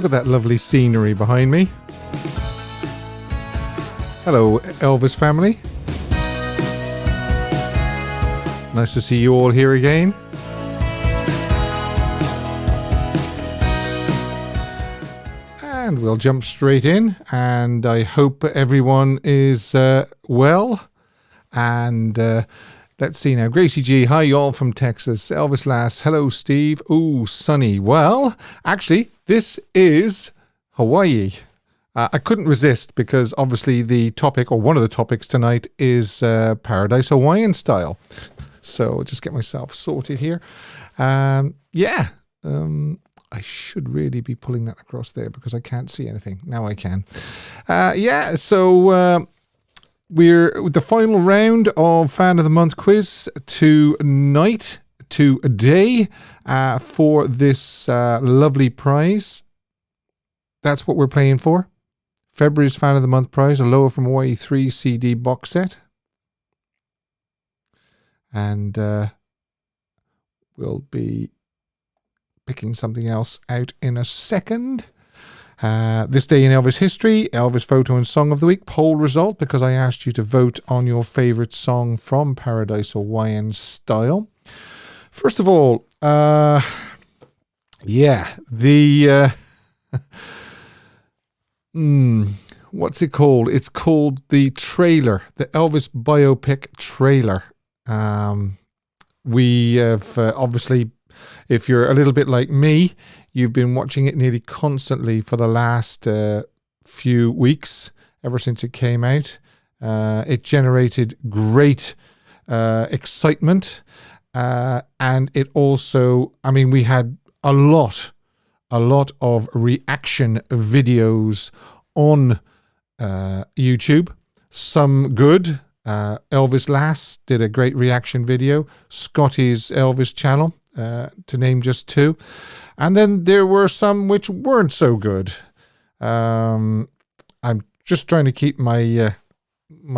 Look at that lovely scenery behind me. Hello, Elvis family. Nice to see you all here again. And we'll jump straight in, and I hope everyone is well. And let's see now. Gracie G, hi y'all from Texas. Elvis Lass, hello Steve. Ooh, sunny. Well, actually, this is Hawaii. I couldn't resist because obviously the topic, or one of the topics tonight, is Paradise Hawaiian Style. So just get myself sorted here. I should really be pulling that across there because I can't see anything. Now I can. So we're with the final round of Fan of the Month quiz today for this lovely prize. That's what we're playing for. February's Fan of the Month prize, Aloha from Hawaii 3 CD box set. And we'll be picking something else out in a second. This day in Elvis history, Elvis photo and song of the week, poll result, because I asked you to vote on your favorite song from Paradise Hawaiian Style. First of all, what's it called? It's called the trailer, the Elvis Biopic trailer. We have obviously, if you're a little bit like me, you've been watching it nearly constantly for the last few weeks, ever since it came out. It generated great excitement. And it also, we had a lot of reaction videos on YouTube. Some good. Elvis Lass did a great reaction video. Scotty's Elvis channel, to name just two. And then there were some which weren't so good. I'm just trying to keep my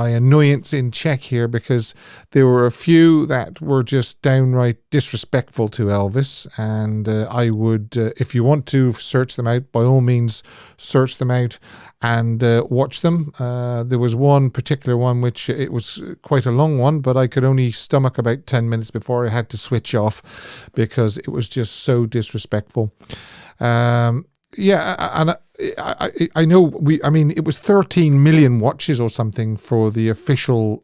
annoyance in check here, because there were a few that were just downright disrespectful to Elvis, and I would, if you want to search them out, by all means search them out and watch them. There was one particular one which it was quite a long one, but I could only stomach about 10 minutes before I had to switch off because it was just so disrespectful. And I know it was 13 million watches or something for the official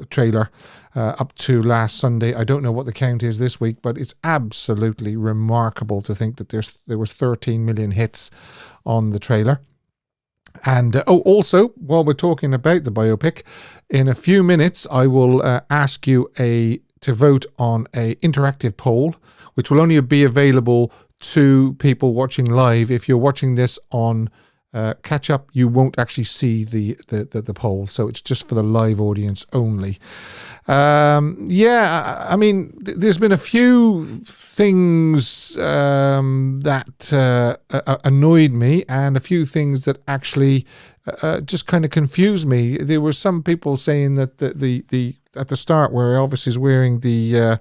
trailer up to last Sunday. I don't know what the count is this week, but it's absolutely remarkable to think that there was 13 million hits on the trailer. And also, while we're talking about the biopic, in a few minutes I will ask you to vote on a interactive poll, which will only be available to people watching live. If you're watching this on catch up, you won't actually see the poll, so it's just for the live audience only. There's been a few things that annoyed me, and a few things that actually just kind of confused me. There were some people saying that the at the start, where Elvis is wearing the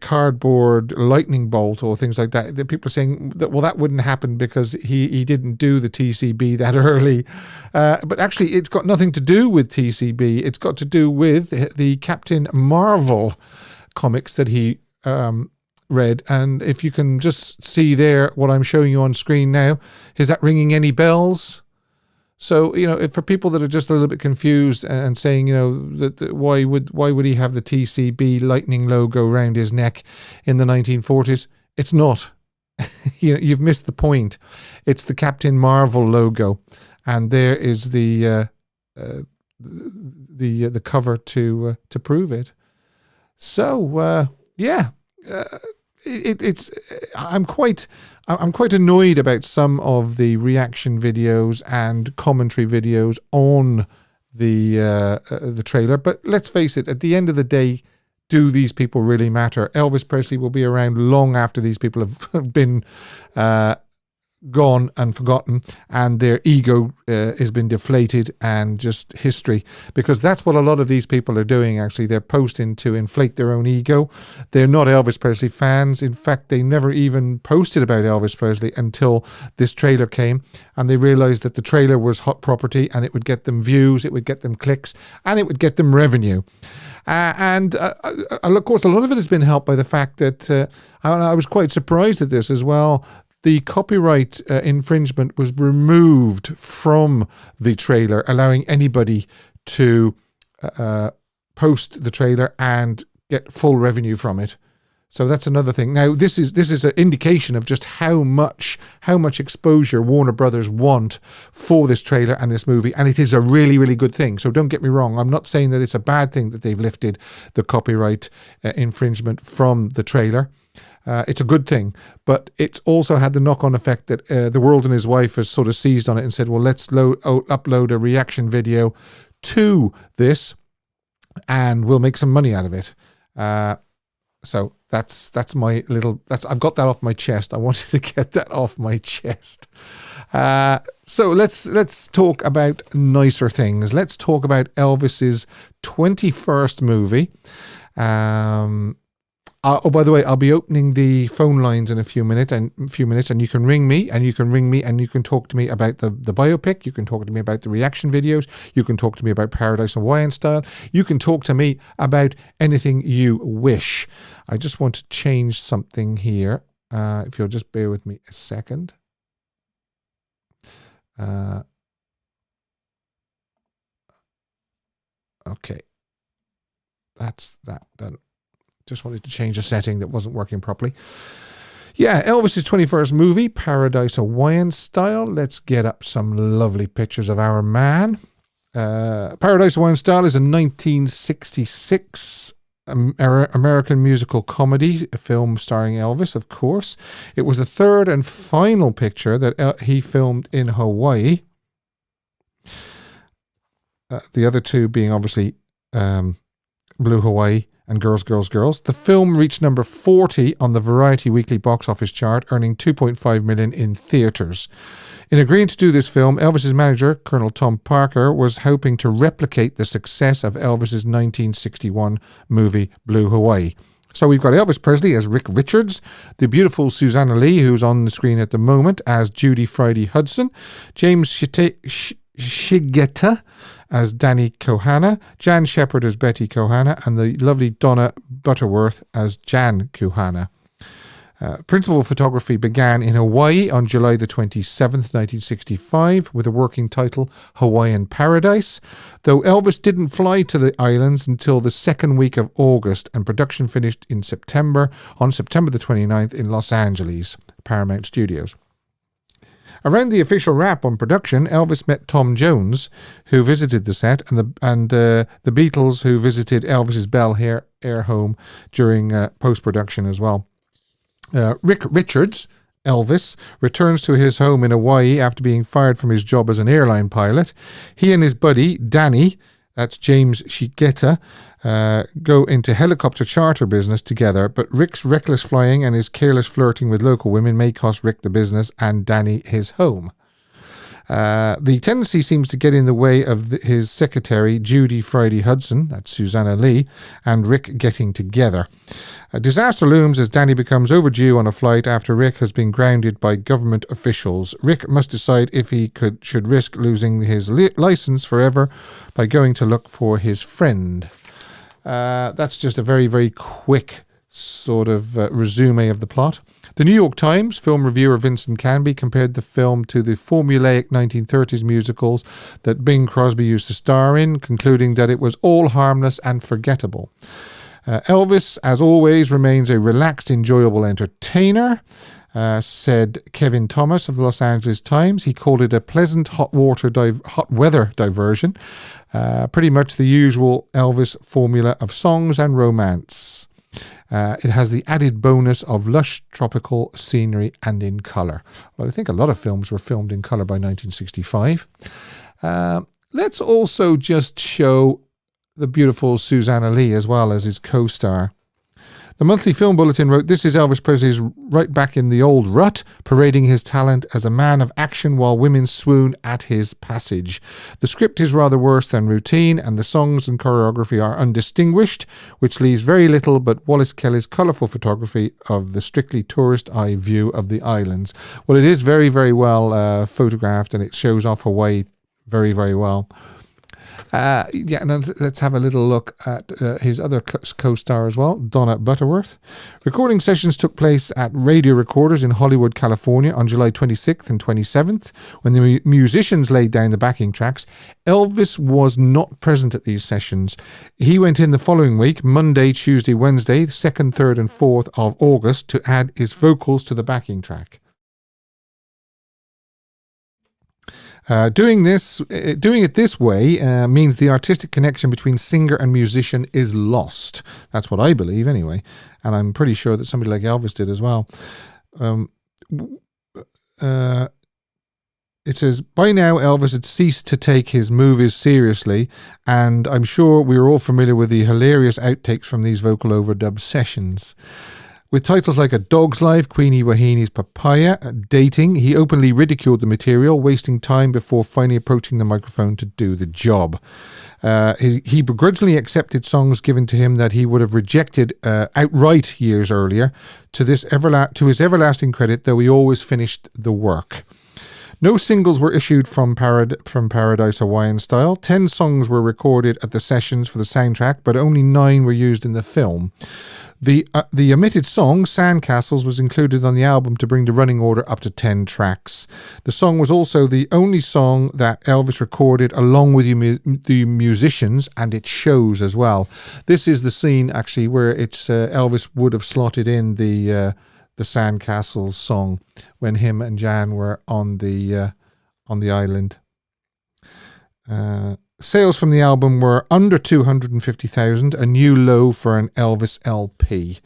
cardboard lightning bolt or things like that, people are saying that, well, that wouldn't happen because he didn't do the TCB that early. But actually, it's got nothing to do with TCB. It's got to do with the Captain Marvel comics that he read. And if you can just see there what I'm showing you on screen now, is that ringing any bells? So, if for people that are just a little bit confused and saying, that why would he have the TCB lightning logo around his neck in the 1940s? It's not. You've missed the point. It's the Captain Marvel logo, and there is the cover to prove it. So I'm quite annoyed about some of the reaction videos and commentary videos on the trailer. But let's face it, at the end of the day, do these people really matter? Elvis Presley will be around long after these people have been gone and forgotten, and their ego has been deflated and just history, because that's what a lot of these people are doing. Actually, they're posting to inflate their own ego. They're not Elvis Presley fans. In fact, they never even posted about Elvis Presley until this trailer came, and they realized that the trailer was hot property, and it would get them views, it would get them clicks, and it would get them revenue. And of course, a lot of it has been helped by the fact that I was quite surprised at this as well. The copyright infringement was removed from the trailer, allowing anybody to post the trailer and get full revenue from it. So that's another thing. Now, this is an indication of just how much exposure Warner Brothers want for this trailer and this movie, and it is a really, really good thing. So don't get me wrong. I'm not saying that it's a bad thing that they've lifted the copyright infringement from the trailer. It's a good thing, but it's also had the knock-on effect that The World and His Wife has sort of seized on it and said, well, let's upload a reaction video to this, and we'll make some money out of it. So that's my little. I've got that off my chest. I wanted to get that off my chest. So let's talk about nicer things. Let's talk about Elvis's 21st movie. Oh, by the way, I'll be opening the phone lines in a few minutes, and you can ring me, and you can talk to me about the biopic. You can talk to me about the reaction videos. You can talk to me about Paradise and Hawaiian Style. You can talk to me about anything you wish. I just want to change something here. If you'll just bear with me a second. Okay, that's that done. Just wanted to change a setting that wasn't working properly. Yeah, Elvis's 21st movie, Paradise Hawaiian Style. Let's get up some lovely pictures of our man. Paradise Hawaiian Style is a 1966 American musical comedy, a film starring Elvis, of course. It was the third and final picture that he filmed in Hawaii. The other two being obviously Blue Hawaii and Girls, Girls, Girls. The film reached number 40 on the Variety Weekly box office chart, earning $2.5 million in theaters. In agreeing to do this film, Elvis's manager, Colonel Tom Parker, was hoping to replicate the success of Elvis's 1961 movie Blue Hawaii. So we've got Elvis Presley as Rick Richards, the beautiful Susanna Lee, who's on the screen at the moment, as Judy Friday Hudson, James Shigeta as Danny Kohana, Jan Shepherd as Betty Kohana, and the lovely Donna Butterworth as Jan Kohana. Principal photography began in Hawaii on July the 27th, 1965, with a working title, Hawaiian Paradise, though Elvis didn't fly to the islands until the second week of August, and production finished on September the 29th in Los Angeles, Paramount Studios. Around the official wrap on production, Elvis met Tom Jones, who visited the set, and the Beatles, who visited Elvis's Bel Air home during post-production as well. Rick Richards, Elvis, returns to his home in Hawaii after being fired from his job as an airline pilot. He and his buddy, Danny, that's James Shigeta, go into helicopter charter business together, but Rick's reckless flying and his careless flirting with local women may cost Rick the business and Danny his home. The tendency seems to get in the way of his secretary, Judy Friday Hudson, that's Susanna Lee, and Rick getting together. A disaster looms as Danny becomes overdue on a flight after Rick has been grounded by government officials. Rick must decide if he should risk losing his license forever by going to look for his friend. That's just a very, very quick sort of resume of the plot. The New York Times film reviewer Vincent Canby compared the film to the formulaic 1930s musicals that Bing Crosby used to star in, concluding that it was all harmless and forgettable. Elvis, as always, remains a relaxed, enjoyable entertainer, said Kevin Thomas of the Los Angeles Times. He called it a pleasant hot weather diversion, pretty much the usual Elvis formula of songs and romance. It has the added bonus of lush tropical scenery and in colour. Well, I think a lot of films were filmed in colour by 1965. Let's also just show the beautiful Susanna Lee as well as his co-star. The Monthly Film Bulletin wrote, "This is Elvis Presley's right back in the old rut, parading his talent as a man of action while women swoon at his passage. The script is rather worse than routine, and the songs and choreography are undistinguished, which leaves very little but Wallace Kelly's colourful photography of the strictly tourist eye view of the islands." Well, it is very, very well photographed, and it shows off Hawaii very, very well. And then let's have a little look at his other co-star as well, Donna Butterworth. Recording sessions took place at Radio Recorders in Hollywood, California on July 26th and 27th. When the musicians laid down the backing tracks, Elvis was not present at these sessions. He went in the following week, Monday, Tuesday, Wednesday, 2nd, 3rd and 4th of August, to add his vocals to the backing track. Doing it this way means the artistic connection between singer and musician is lost. That's what I believe, anyway, and I'm pretty sure that somebody like Elvis did as well. It says, by now Elvis had ceased to take his movies seriously, and I'm sure we are all familiar with the hilarious outtakes from these vocal overdub sessions. With titles like A Dog's Life, Queenie Wahine's Papaya, Dating, he openly ridiculed the material, wasting time before finally approaching the microphone to do the job. He begrudgingly accepted songs given to him that he would have rejected outright years earlier. To his everlasting credit, though, he always finished the work. No singles were issued from Paradise Hawaiian Style. 10 songs were recorded at the sessions for the soundtrack, but only 9 were used in the film. The omitted song, Sandcastles, was included on the album to bring the running order up to 10 tracks. The song was also the only song that Elvis recorded along with the musicians, and it shows as well. This is the scene, actually, where it's Elvis would have slotted in the Sandcastles song when him and Jan were on the island. Sales from the album were under 250,000, a new low for an Elvis LP.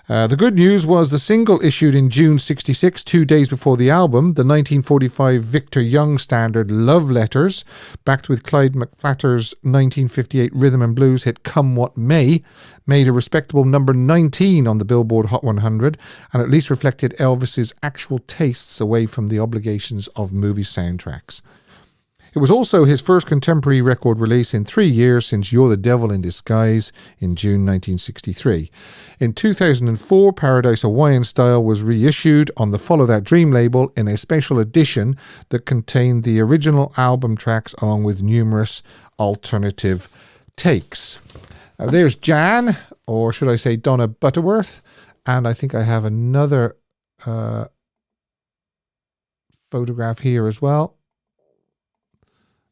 The good news was the single issued in June 66, 2 days before the album, the 1945 Victor Young standard Love Letters, backed with Clyde McPhatter's 1958 rhythm and blues hit Come What May, made a respectable number 19 on the Billboard Hot 100, and at least reflected Elvis's actual tastes away from the obligations of movie soundtracks. It was also his first contemporary record release in 3 years since You're the Devil in Disguise in June 1963. In 2004, Paradise Hawaiian Style was reissued on the Follow That Dream label in a special edition that contained the original album tracks along with numerous alternative takes. There's Jan, or should I say Donna Butterworth, and I think I have another photograph here as well.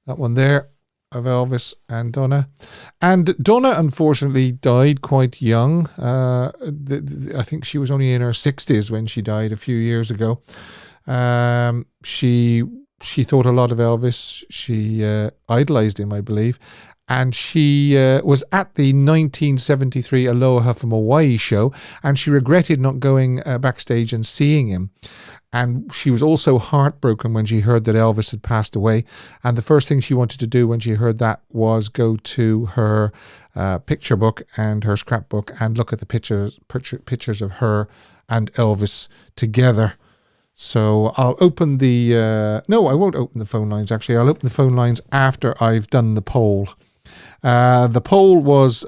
That one there of Elvis and Donna. And Donna, unfortunately, died quite young. I think she was only in her 60s when she died a few years ago. She thought a lot of Elvis. She idolized him, I believe. And she was at the 1973 Aloha from Hawaii show, and she regretted not going backstage and seeing him. And she was also heartbroken when she heard that Elvis had passed away. And the first thing she wanted to do when she heard that was go to her picture book and her scrapbook and look at the pictures of her and Elvis together. So I'll open the... no, I won't open the phone lines, actually. I'll open the phone lines after I've done the poll. The poll was...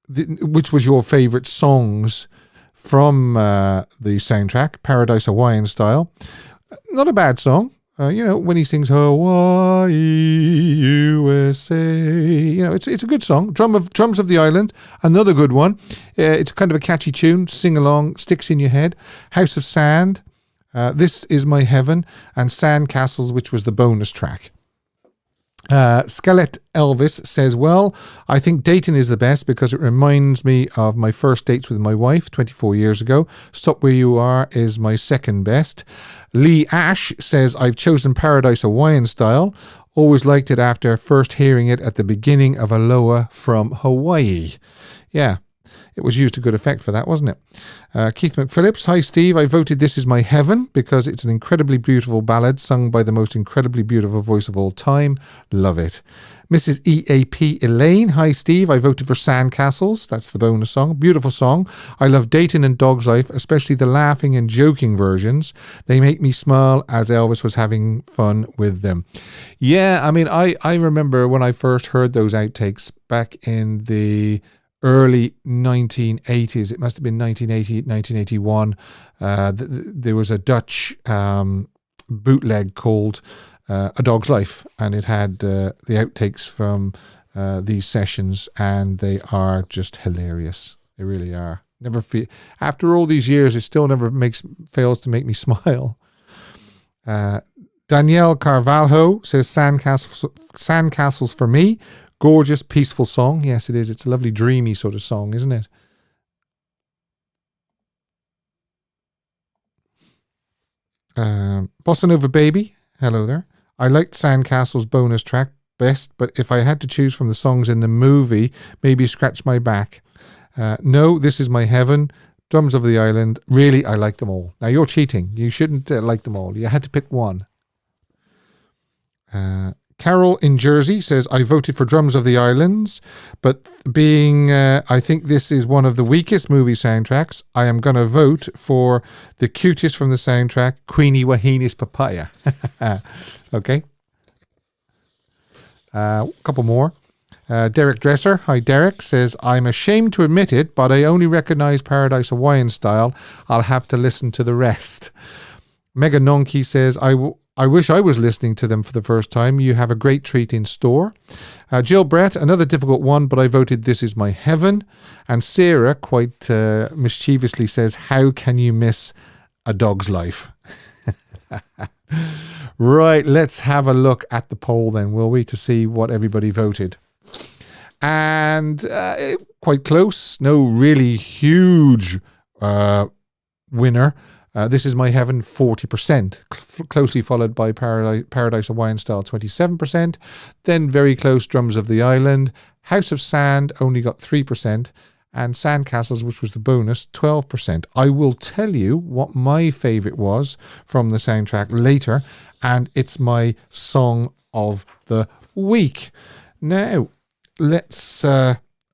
which was your favourite songs from the soundtrack, Paradise Hawaiian Style. Not a bad song. When he sings Hawaii, USA, it's a good song. Drums of the Island, another good one. It's kind of a catchy tune, sing along, sticks in your head. House of Sand, This Is My Heaven, and Sandcastles, which was the bonus track. Skelett Elvis says, well, I think Dayton is the best because it reminds me of my first dates with my wife 24 years ago. Stop Where You Are is my second best. Lee Ash says, I've chosen Paradise Hawaiian Style. Always liked it after first hearing it at the beginning of Aloha from Hawaii. Yeah, It was used to good effect for that, wasn't it? Keith McPhillips, hi Steve, I voted This Is My Heaven because it's an incredibly beautiful ballad sung by the most incredibly beautiful voice of all time. Love it. Mrs. EAP Elaine, hi Steve, I voted for Sandcastles. That's the bonus song. Beautiful song. I love Dating and Dog's Life, especially the laughing and joking versions. They make me smile as Elvis was having fun with them. Yeah, I mean, I remember when I first heard those outtakes back in the early 1980s. It must have been 1980, 1981. There was a Dutch bootleg called A Dog's Life, and it had the outtakes from these sessions, and they are just hilarious. They really are. Never feel, after all these years, it still never fails to make me smile. Danielle Carvalho says Sandcastles for me. Gorgeous, peaceful song. Yes, it is. It's a lovely, dreamy sort of song, isn't it? Bossa Nova Baby. Hello there. I liked Sandcastle's bonus track best, but if I had to choose from the songs in the movie, maybe Scratch My Back. No, This Is My Heaven. Drums of the Island. Really, I like them all. Now, you're cheating. You shouldn't like them all. You had to pick one. Carol in Jersey says, I voted for Drums of the Islands, but being, I think this is one of the weakest movie soundtracks, I am going to vote for the cutest from the soundtrack, Queenie Wahini's Papaya. Okay. Couple more. Derek Dresser, hi Derek, says, I'm ashamed to admit it, but I only recognize Paradise Hawaiian Style. I'll have to listen to the rest. Mega Nonki says, I wish I was listening to them for the first time. You have a great treat in store. Jill Brett, another difficult one, but I voted This Is My Heaven. And Sarah, quite mischievously, says, how can you miss A Dog's Life? Right, let's have a look at the poll then, will we, to see what everybody voted. And quite close. No really huge winner. This Is My Heaven, 40%, closely followed by Paradise Hawaiian Style, 27%. Then very close, Drums of the Island. House of Sand only got 3%. And Sandcastles, which was the bonus, 12%. I will tell you what my favourite was from the soundtrack later, and it's my song of the week. Now, let's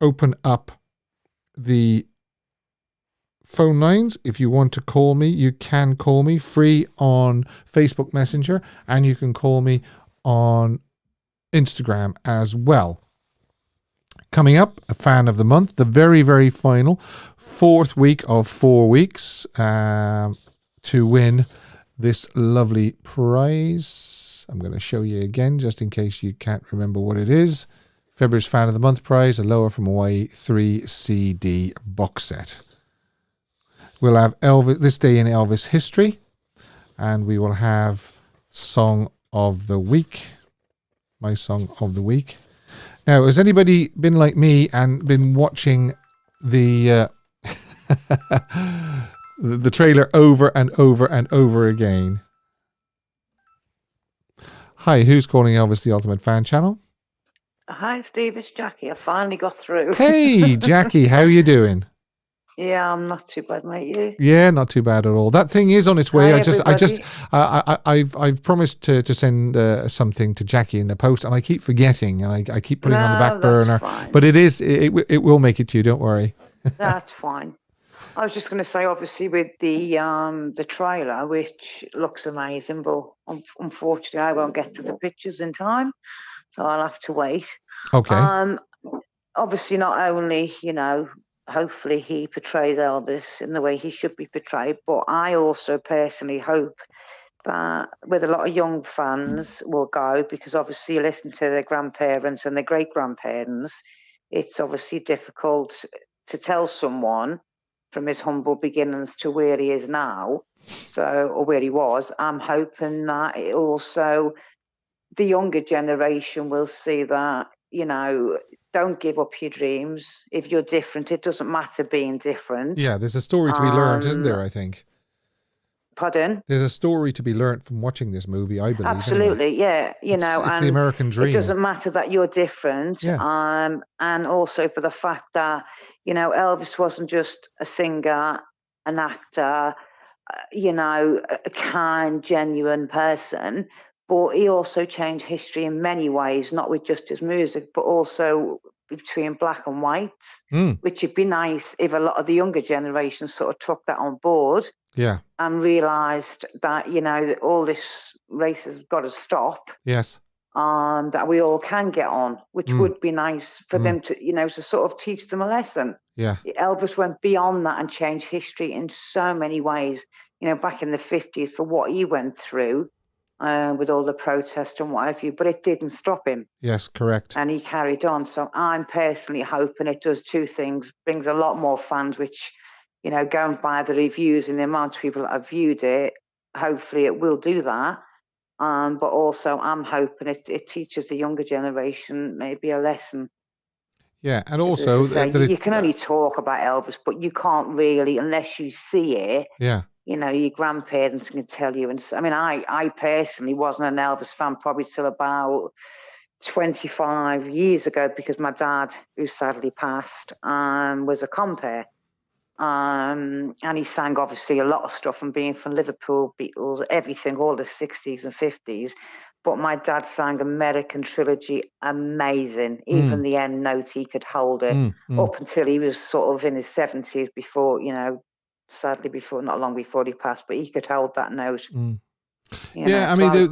open up the phone lines. If you want to call me, you can call me free on Facebook Messenger, and you can call me on Instagram as well. Coming up, a fan of the month, the very, very final 4th week of 4 weeks to win this lovely prize. I'm going to show you again, just in case you can't remember what it is. February's Fan of the Month prize, a Lower from Hawaii 3 CD box set. We'll have Elvis, This Day in Elvis History, and we will have Song of the Week, my Song of the Week. Now, has anybody been like me and been watching the the trailer over and over and over again? Hi, who's calling Elvis the Ultimate Fan channel? Hi, Steve. It's Jackie. I finally got through. Hey, Jackie, how are you doing? Yeah, I'm not too bad, mate. You? Yeah, not too bad at all. That thing is on its way. Hi, I've promised to send something to Jackie in the post, and I keep forgetting, and I keep putting it on the back burner. Fine. But it will make it to you. Don't worry. That's fine. I was just going to say, obviously, with the trailer, which looks amazing, but unfortunately, I won't get to the pictures in time, so I'll have to wait. Okay. Obviously, not only, hopefully he portrays Elvis in the way he should be portrayed, but I also personally hope that with a lot of young fans will go, because obviously you listen to their grandparents and their great-grandparents, it's obviously difficult to tell someone from his humble beginnings to where he is now, or where he was. I'm hoping that it also, the younger generation will see that, don't give up your dreams. If you're different, it doesn't matter being different. Yeah, there's a story to be learned, isn't there, I think? Pardon? There's a story to be learnt from watching this movie, I believe, anyway. Absolutely, yeah. It's the And American it dream. doesn't matter that you're different. Yeah. And also for the fact that, Elvis wasn't just a singer, an actor, a kind, genuine person, but he also changed history in many ways, not with just his music, but also between black and whites, which would be nice if a lot of the younger generation sort of took that on board. Yeah. And realised that, all this race has got to stop. Yes. That we all can get on, which would be nice for them to, to sort of teach them a lesson. Yeah. Elvis went beyond that and changed history in so many ways. Back in the 50s for what he went through with all the protests and what have you, but it didn't stop him. Yes, correct. And he carried on. So I'm personally hoping it does two things, brings a lot more fans, which, going by the reviews and the amount of people that have viewed it, hopefully it will do that. But also I'm hoping it teaches the younger generation maybe a lesson. Yeah, and also you can only talk about Elvis, but you can't really unless you see it. Yeah. Your grandparents can tell you. And I mean, I personally wasn't an Elvis fan probably till about 25 years ago because my dad, who sadly passed, was a compere. And he sang obviously a lot of stuff, and being from Liverpool, Beatles, everything, all the 60s and 50s. But my dad sang American Trilogy, amazing. Even the end note, he could hold it up until he was sort of in his 70s before, sadly not long before he passed, but he could hold that note. I mean,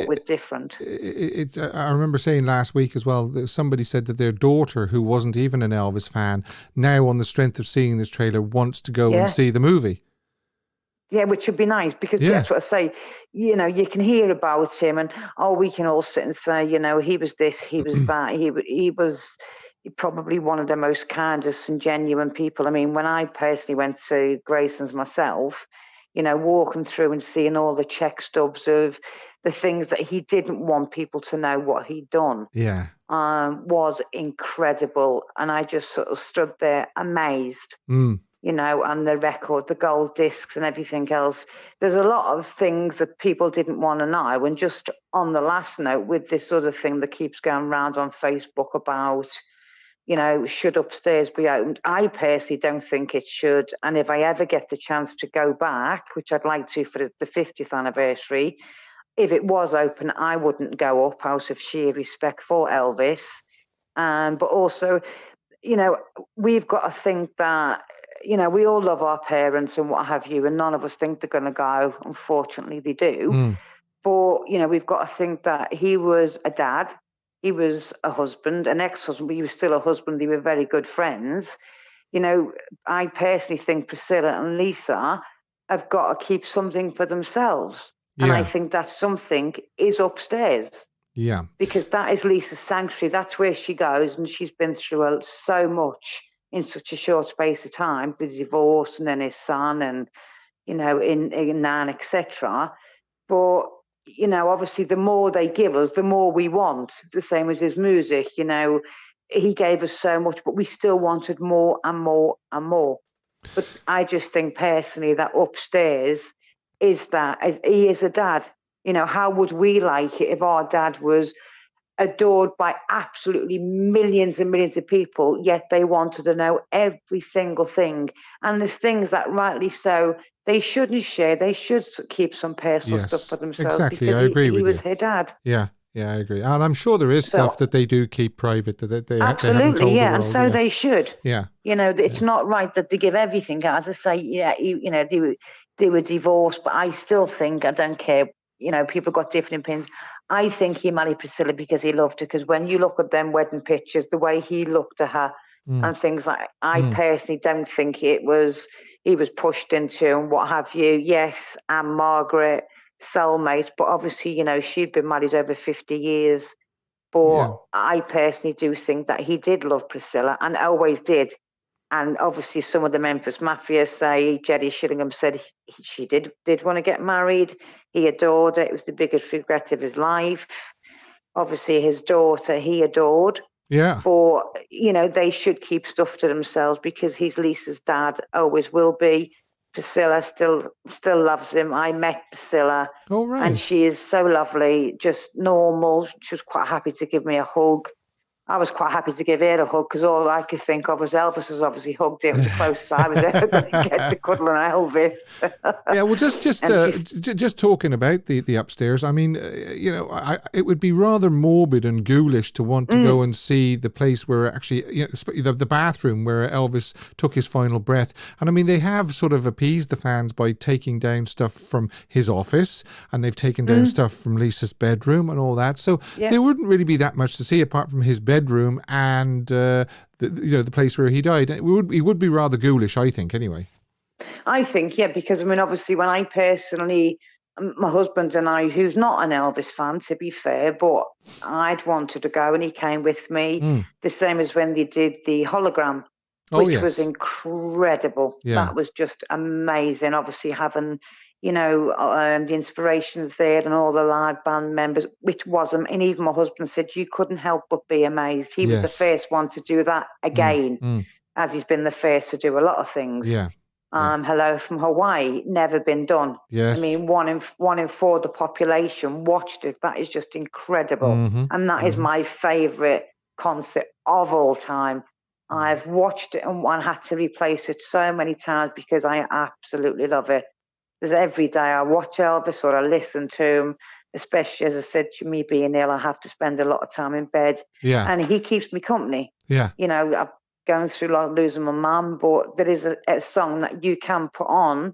with different. I remember saying last week as well, that somebody said that their daughter, who wasn't even an Elvis fan, now on the strength of seeing this trailer wants to go and see the movie. Yeah, which would be nice because that's what I say. You can hear about him, and we can all sit and say, he was this, he was that, he was probably one of the most kindest and genuine people. I mean, when I personally went to Grayson's myself, walking through and seeing all the check stubs of the things that he didn't want people to know what he'd done. Yeah. Was incredible. And I just sort of stood there amazed, and the record, the gold discs and everything else. There's a lot of things that people didn't want to know. And just on the last note, with this other thing that keeps going around on Facebook about, should upstairs be opened? I personally don't think it should. And if I ever get the chance to go back, which I'd like to for the 50th anniversary, if it was open, I wouldn't go up out of sheer respect for Elvis. But also, we've got to think that, we all love our parents and what have you, and none of us think they're going to go. Unfortunately, they do. But, we've got to think that he was a dad. He was a husband, an ex-husband, but he was still a husband. They were very good friends. I personally think Priscilla and Lisa have got to keep something for themselves. Yeah. And I think that something is upstairs. Yeah. Because that is Lisa's sanctuary. That's where she goes, and she's been through so much in such a short space of time, the divorce and then his son and, in Nan, etc. But obviously the more they give us, the more we want. The same as his music, he gave us so much, but we still wanted more and more and more. But I just think personally that upstairs is he is a dad. How would we like it if our dad was adored by absolutely millions and millions of people, yet they wanted to know every single thing? And there's things that rightly so they shouldn't share. They should keep some personal stuff for themselves. Exactly. Because I agree with you. He was her dad. Yeah, I agree. And I'm sure there is stuff that they do keep private that they absolutely, haven't told the world. And so they should. Yeah. It's not right that they give everything. As I say, they were divorced, but I still think, I don't care, people got different opinions. I think he married Priscilla because he loved her, because when you look at them wedding pictures, the way he looked at her and things like, I personally don't think he was pushed into and what have you. Yes, and Margaret, soulmate, but obviously, she'd been married over 50 years. But I personally do think that he did love Priscilla and always did. And obviously some of the Memphis Mafia say, Jerry Shillingham said she did want to get married. He adored her. It was the biggest regret of his life. Obviously his daughter, he adored. Yeah. But, they should keep stuff to themselves because he's Lisa's dad, always will be. Priscilla still loves him. I met Priscilla, Oh, and right. she is so lovely, just normal. She was quite happy to give me a hug. I was quite happy to give her a hug because all I could think of was Elvis has obviously hugged him. It was the closest I was ever going to get to cuddling Elvis. Yeah, well, just And she's just talking about the upstairs. I mean, it would be rather morbid and ghoulish to want to go and see the place where actually, the bathroom where Elvis took his final breath. And I mean, they have sort of appeased the fans by taking down stuff from his office, and they've taken down stuff from Lisa's bedroom and all that. So there wouldn't really be that much to see apart from his bedroom and the place where he died. He would be rather ghoulish, I think, anyway. I think, yeah, because I mean, obviously, when I personally, my husband and I, who's not an Elvis fan, to be fair, but I'd wanted to go and he came with me. The same as when they did the hologram, which was incredible. Yeah. That was just amazing. Obviously, having, the inspirations there and all the live band members, which wasn't, and even my husband said you couldn't help but be amazed. He was the first one to do that again, as he's been the first to do a lot of things. Yeah. Hello from Hawaii, never been done. Yes. I mean, one in four of the population watched it. That is just incredible. And that is my favorite concert of all time. I've watched it and had to replace it so many times because I absolutely love it. There's every day I watch Elvis or I listen to him, especially as I said, to me being ill, I have to spend a lot of time in bed. Yeah. And he keeps me company. Yeah. I've going through like losing my mum, but there is a song that you can put on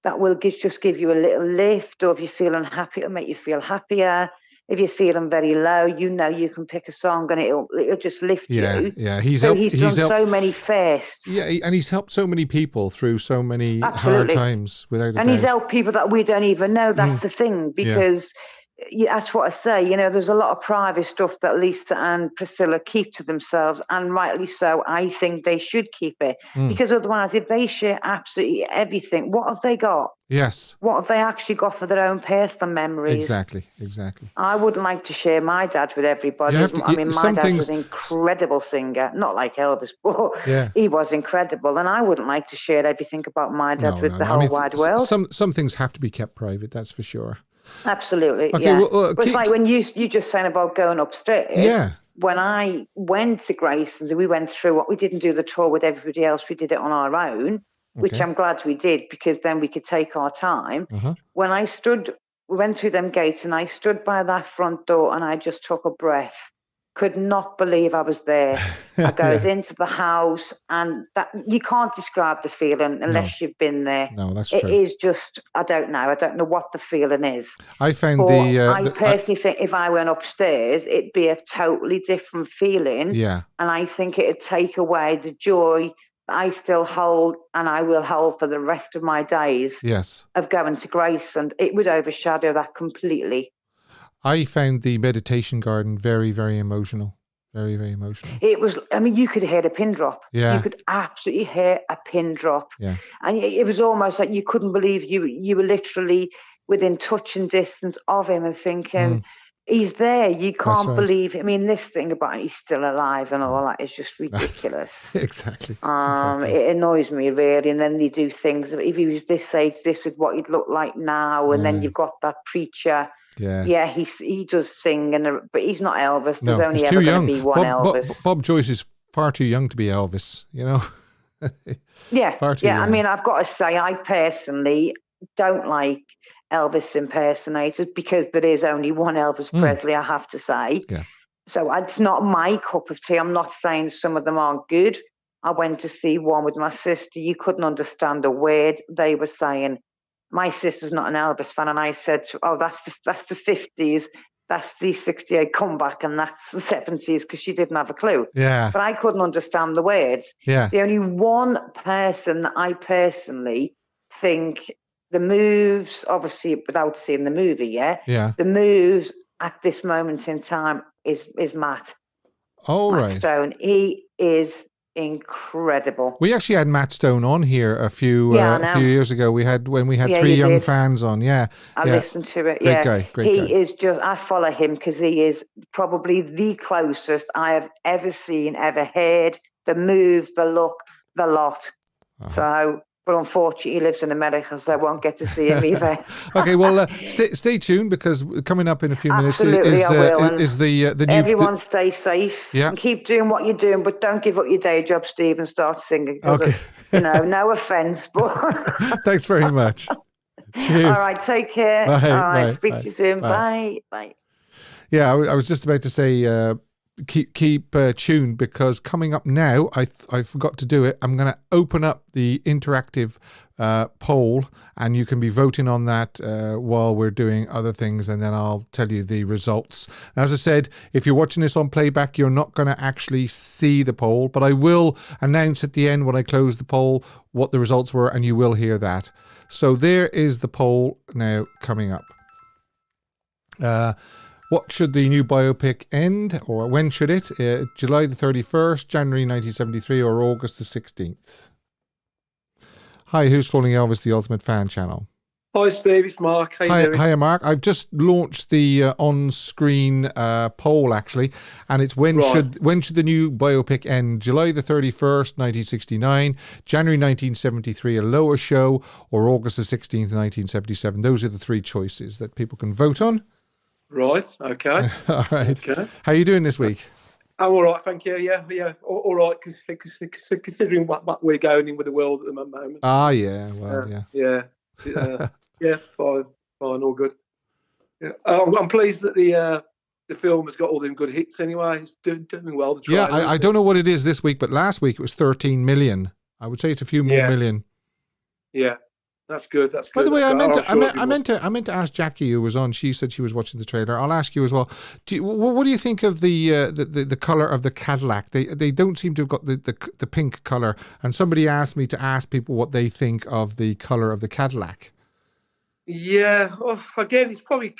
that will just give you a little lift, or if you're feeling happy, it'll make you feel happier. If you're feeling very low, you can pick a song and it'll just lift you. Yeah, he's done so many firsts. Yeah, and he's helped so many people through so many hard times, without a doubt. And he's helped people that we don't even know. That's the thing, because that's what I say. There's a lot of private stuff that Lisa and Priscilla keep to themselves, and rightly so. I think they should keep it because otherwise, if they share absolutely everything, what have they got? Yes. What have they actually got for their own personal memories? Exactly. I wouldn't like to share my dad with everybody. My dad was an incredible singer, not like Elvis, but he was incredible. And I wouldn't like to share everything about my dad with the whole wide world. Some things have to be kept private, that's for sure. Absolutely, okay, yeah. Well, but it's like when you just saying about going upstairs. Yeah. When I went to Grayson's, we went through what we didn't do the tour with everybody else. We did it on our own, which I'm glad we did because then we could take our time. When we went through them gates and I stood by that front door and I just took a breath. Could not believe I was there. I goes into the house and that you can't describe the feeling unless you've been there. No, that's true. It is just, I don't know what the feeling is. I found I personally think if I went upstairs, it'd be a totally different feeling. Yeah. And I think it'd take away the joy that I still hold and I will hold for the rest of my days. Yes. Of going to Grace, and it would overshadow that completely. I found the meditation garden very, very emotional. Very, very emotional. It was, you could hear a pin drop. Yeah. You could absolutely hear a pin drop. Yeah. And it was almost like you couldn't believe you were literally within touching distance of him and thinking, he's there. You can't believe it. This thing about he's still alive and all that is just ridiculous. Exactly. It annoys me really. And then they do things. If he was this age, this is what he'd look like now. And then you've got that preacher. Yeah, he does sing, but he's not Elvis. There's only ever going to be one Elvis. Bob Joyce is far too young to be Elvis, Yeah, far too young. I've got to say, I personally don't like Elvis impersonators because there is only one Elvis Presley, I have to say. Yeah. So it's not my cup of tea. I'm not saying some of them aren't good. I went to see one with my sister. You couldn't understand a word they were saying. My sister's not an Elvis fan, and I said, that's the 50s, that's the 68 comeback, and that's the 70s, because she didn't have a clue. Yeah. But I couldn't understand the words. Yeah. The only one person that I personally think the moves, obviously without seeing the movie, the moves at this moment in time is Matt. Oh, Matt Stone. He is incredible. We actually had Matt Stone on here a few years ago. When we had three young fans on. Yeah, I listened to it. Great guy. He is just. I follow him because he is probably the closest I have ever seen, ever heard. The moves, the look, the lot. So But unfortunately, he lives in America, so I won't get to see him either. Okay, well, stay tuned, because coming up in a few minutes Absolutely, I will. is the new. Everyone stay safe Yeah. and keep doing what you're doing, but don't give up your day job, Steve, and start singing. Okay. No offense, but Thanks very much. Cheers. All right, take care. Bye. All right, Bye. speak Bye. to you soon. Bye. Bye. Yeah, I was just about to say, keep tuned, because coming up now, I forgot to do it. I'm going to open up the interactive poll, and you can be voting on that while we're doing other things, and then I'll tell you the results. As I said, if you're watching this on playback, you're not going to actually see the poll, but I will announce at the end when I close the poll what the results were, and you will hear that. So there is the poll now coming up. What should the new biopic end, or when should it? July the 31st, January 1973, or August the 16th? Hi, who's calling Elvis the Ultimate Fan channel? Hi, Steve. It's Mark. How you doing? Hiya, Mark. I've just launched the on-screen poll, actually, and it's when should the new biopic end? July the 31st, 1969, January 1973, a lower show, or August the 16th, 1977. Those are the three choices that people can vote on. Right. Okay. All right. Okay. How are you doing this week? I'm all right, thank you. Yeah. All right, considering what we're going in with the world at the moment. Ah, yeah. Well, yeah. Yeah. Fine. All good. Yeah. I'm pleased that the film has got all them good hits. Anyway, it's doing well. Yeah. I don't know what it is this week, but last week it was 13 million. I would say it's a few more million. Yeah. That's good. By the way, I meant to ask Jackie, who was on. She said she was watching the trailer. I'll ask you as well. What do you think of the color of the Cadillac? They don't seem to have got the pink color. And somebody asked me to ask people what they think of the color of the Cadillac. Yeah. Again, it's probably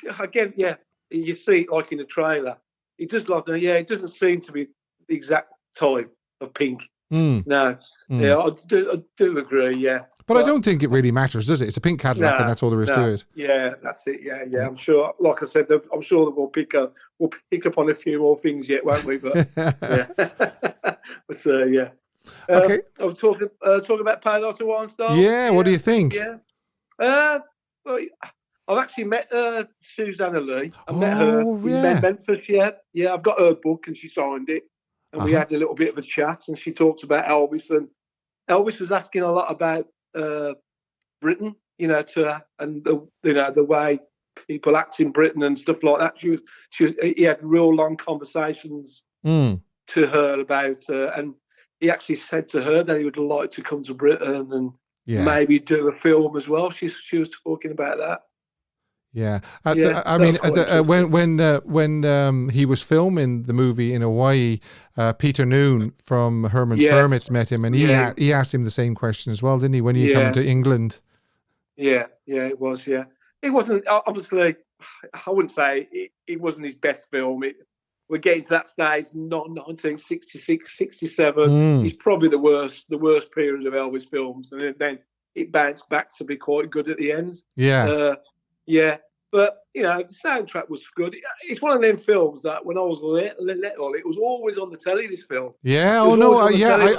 yeah. You see it like in the trailer. It just it doesn't seem to be the exact type of pink. No. Yeah, I do agree. Yeah. But I don't think it really matters, does it? It's a pink Cadillac, and that's all there is to it. Yeah, that's it. Yeah. I'm sure. Like I said, I'm sure that we'll pick up on a few more things yet, won't we? But yeah. But yeah. Okay. I was talking about Paradise Hawaiian Style. Yeah. What do you think? Yeah. Well, I've actually met Susanna Lee. I met her in Memphis. Yeah. I've got her book, and she signed it, and we had a little bit of a chat, and she talked about Elvis, and Elvis was asking a lot about Britain, to her, and the way people act in Britain and stuff like that. He had real long conversations to her about, and he actually said to her that he would like to come to Britain and maybe do a film as well. She was talking about that. Yeah, when he was filming the movie in Hawaii, Peter Noon from Herman's Hermits met him, and he asked him the same question as well, didn't he? When you come to England? Yeah, it was. Yeah, it wasn't obviously. I wouldn't say it wasn't his best film. We're getting to that stage, not 1966, 67. It's probably the worst period of Elvis films, and then it bounced back to be quite good at the end. Yeah. Yeah, but the soundtrack was good. It's one of them films that when I was little, it was always on the telly. This film. Yeah.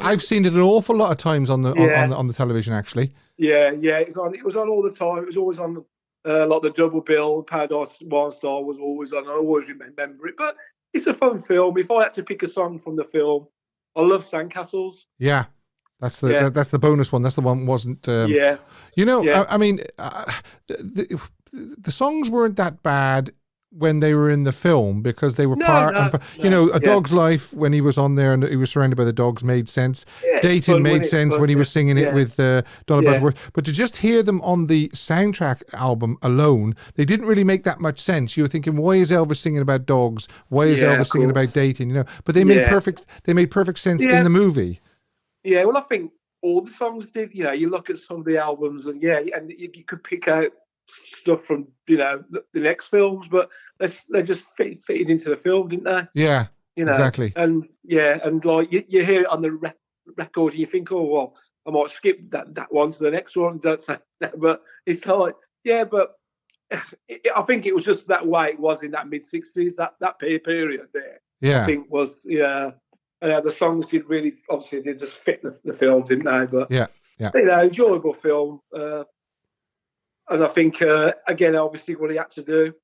I've seen it an awful lot of times on the television, actually. Yeah. It was on all the time. It was always on like the double bill. Paradise Hawaiian Style was always on. I always remember it. But it's a fun film. If I had to pick a song from the film, I love Sandcastles. Yeah. That's the bonus one. That's the one wasn't. I mean, the songs weren't that bad when they were in the film, because they were A Dog's Life, when he was on there and he was surrounded by the dogs, made sense. Dating made sense when he was singing it with Donna Butterworth. But to just hear them on the soundtrack album alone, they didn't really make that much sense. You were thinking, why is Elvis singing about dogs? Why is Elvis singing about dating? But they made perfect sense in the movie. Yeah, well, I think all the songs did. You look at some of the albums, and you could pick out stuff from the next films, but they just fitted into the film, didn't they? Yeah, exactly. And like you hear it on the record, and you think, oh well, I might skip that one to the next one. Don't say that, but it's like but I think it was just that way it was in that mid-60s, that period there. Yeah, I think was the songs did really, obviously they just fit the film, didn't they? But Yeah. Enjoyable film. And I think, again, obviously what he had to do.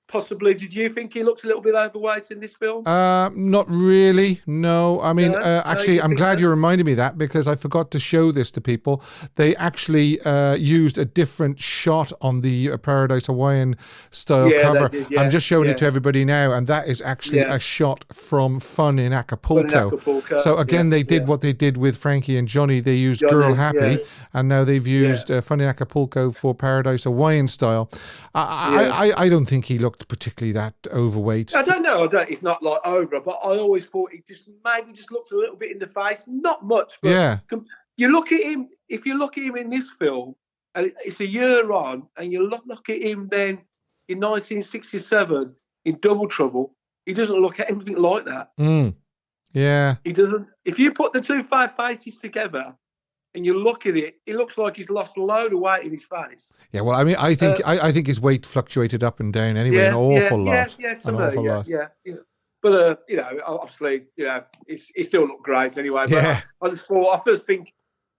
Possibly, did you think he looked a little bit overweight in this film? Not really. No, I mean, actually, I'm glad you reminded me that, because I forgot to show this to people. They actually used a different shot on the Paradise Hawaiian Style cover. They did, I'm just showing it to everybody now, and that is actually a shot from Fun in Acapulco. So again, they did what they did with Frankie and Johnny. They used Girl Happy, and now they've used Fun in Acapulco for Paradise Hawaiian Style. I don't think he looked particularly that overweight. I don't know. It's not like over, but I always thought he just maybe just looked a little bit in the face. Not much, but you look at him. If you look at him in this film, and it's a year on, and you look at him then in 1967 in Double Trouble, he doesn't look at anything like that. Yeah, he doesn't. If you put the two faces together, and you look at it, it looks like he's lost a load of weight in his face. Yeah, well, I mean, I think I think his weight fluctuated up and down anyway, an awful lot. But obviously, he still looked great anyway. But I just think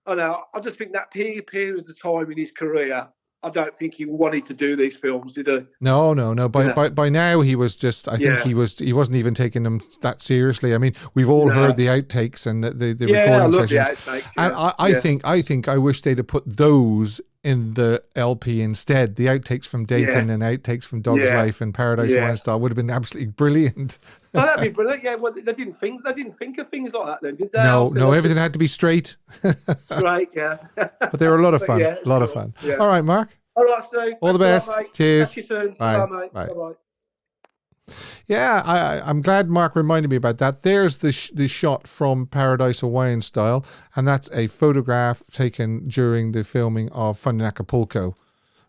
that period of time in his career, I don't think he wanted to do these films, did he? No. By now he was just. I think he wasn't even taking them that seriously. I mean, we've all heard the outtakes and the recording sessions. The outtakes, and I think I wish they'd have put those in the LP instead. The outtakes from Dayton and outtakes from Dog's Life and Paradise Hawaiian Style would have been absolutely brilliant. Oh, that'd be brilliant. Yeah, well, they didn't think of things like that then, did they? No, everything had to be straight. Straight, yeah. But they were a lot of fun. A lot of fun. Yeah. All right, Mark. All right, Steve. All the best. Cheers. Catch you soon. Bye. Bye, mate. Bye-bye. Yeah, I'm glad Mark reminded me about that. There's the shot from Paradise Hawaiian Style, and that's a photograph taken during the filming of Fun in Acapulco.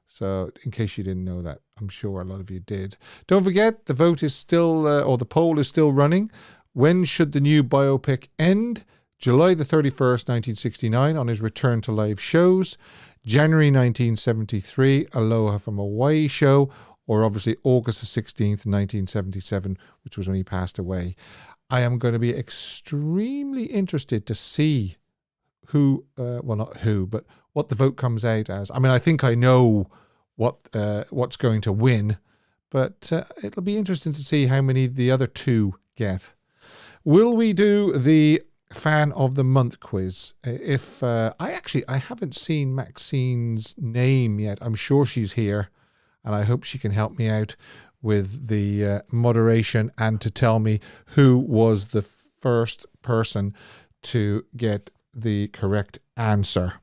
So, in case you didn't know that, I'm sure a lot of you did. Don't forget, the vote is still, or the poll is still running. When should the new biopic end? July the 31st, 1969, on his return to live shows. January 1973, Aloha from Hawaii show, or obviously August the 16th, 1977, which was when he passed away. I am going to be extremely interested to see who, well, not who, but what the vote comes out as. I mean, I think I know what's going to win, but it'll be interesting to see how many the other two get. Will we do the Fan of the Month quiz? If I haven't seen Maxine's name yet. I'm sure she's here, and I hope she can help me out with the moderation and to tell me who was the first person to get the correct answer.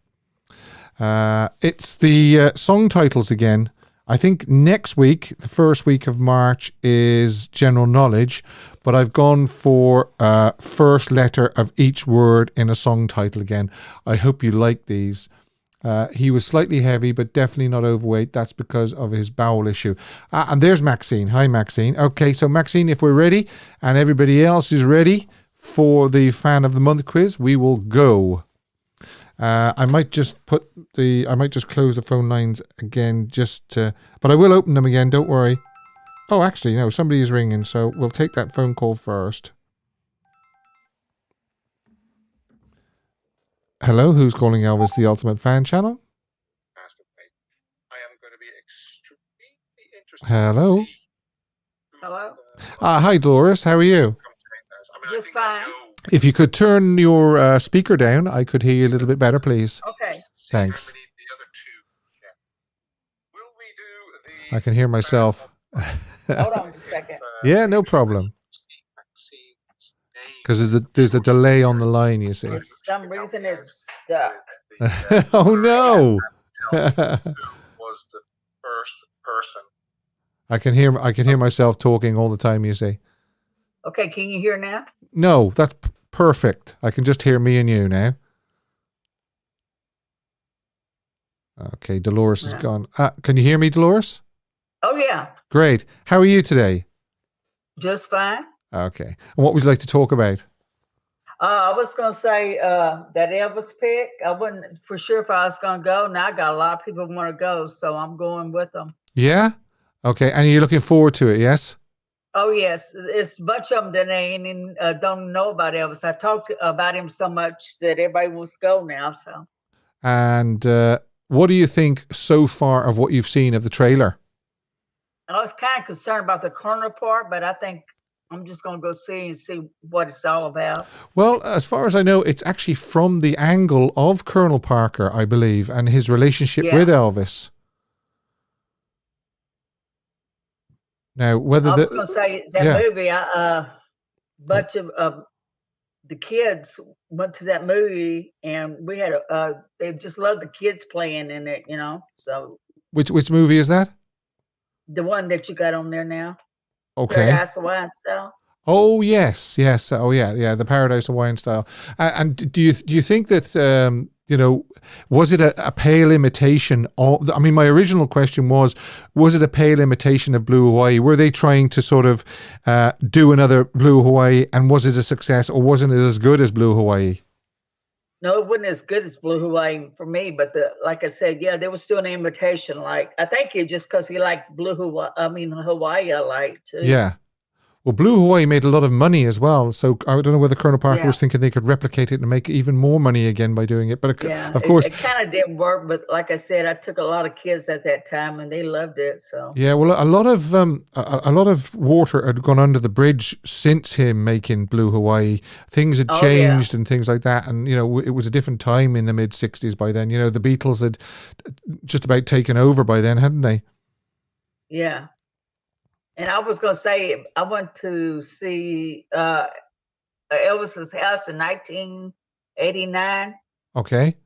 It's the song titles again. I think next week, the first week of March, is general knowledge, but I've gone for first letter of each word in a song title again. I hope you like these. He was slightly heavy, but definitely not overweight. That's because of his bowel issue. And there's Maxine. Hi, Maxine. Okay, so Maxine, if we're ready and everybody else is ready for the Fan of the Month quiz, we will go. I might just close the phone lines again but I will open them again, don't worry. Oh, actually, no, somebody is ringing, so we'll take that phone call first. Hello, who's calling Elvis, the Ultimate Fan Channel? I am going to be extremely interested. Hello? Hello? Hi, Dolores, how are you? Just fine. If you could turn your speaker down, I could hear you a little bit better, please. Okay. Thanks. I can hear myself. Hold on just a second. Yeah, no problem. Because there's a delay on the line, you see. For some reason it's stuck. Oh, no. Who was the first person? I can hear myself talking all the time, you see. Okay, can you hear now? No, that's perfect. I can just hear me and you now. Okay, Dolores is gone. Can you hear me, Dolores? Oh, yeah. Great. How are you today? Just fine. Okay. And what would you like to talk about? I was going to say that Elvis pick. I wasn't for sure if I was going to go. Now I got a lot of people want to go, so I'm going with them. Yeah? Okay. And you're looking forward to it, yes? Oh, yes. It's a bunch of them that don't know about Elvis. I talked about him so much that everybody wants to go now. So. And what do you think so far of what you've seen of the trailer? I was kind of concerned about the Colonel part, but I think I'm just going to go see what it's all about. Well, as far as I know, it's actually from the angle of Colonel Parker, I believe, and his relationship with Elvis. Now, whether I was going to say that movie, bunch of the kids went to that movie, and we had they just loved the kids playing in it, So which movie is that? The one that you got on there now. Okay. Paradise Hawaiian Style. Oh yes. Oh yeah, the Paradise Hawaiian Style. And do you think that was it a pale imitation of? I mean, my original question was it a pale imitation of Blue Hawaii? Were they trying to sort of do another Blue Hawaii, and was it a success, or wasn't it as good as Blue Hawaii? No, it wasn't as good as Blue Hawaii for me, but like I said, they were still an imitation. Like, I think it just because he liked Hawaii, I liked too. Yeah. Well, Blue Hawaii made a lot of money as well, so I don't know whether Colonel Parker was thinking they could replicate it and make even more money again by doing it. But of course, it kind of didn't work. But like I said, I took a lot of kids at that time, and they loved it. So yeah, well, a lot of water had gone under the bridge since him making Blue Hawaii. Things had changed and things like that, and it was a different time in the mid '60s by then. The Beatles had just about taken over by then, hadn't they? Yeah. And I was going to say, I went to see Elvis's house in 1989. Okay.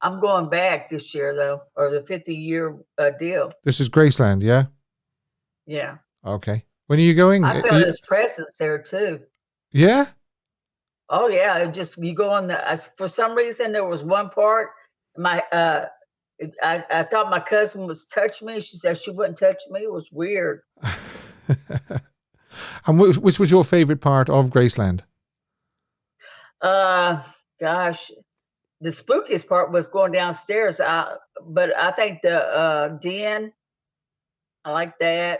I'm going back this year, though, or the 50-year deal. This is Graceland, yeah? Yeah. Okay. When are you going? I feel his presence there, too. Yeah? Oh, yeah. You go on for some reason, there was one part, I thought my cousin was touching me. She said she wouldn't touch me. It was weird. And which was your favorite part of Graceland? Gosh, the spookiest part was going downstairs. But I think the den, I like that.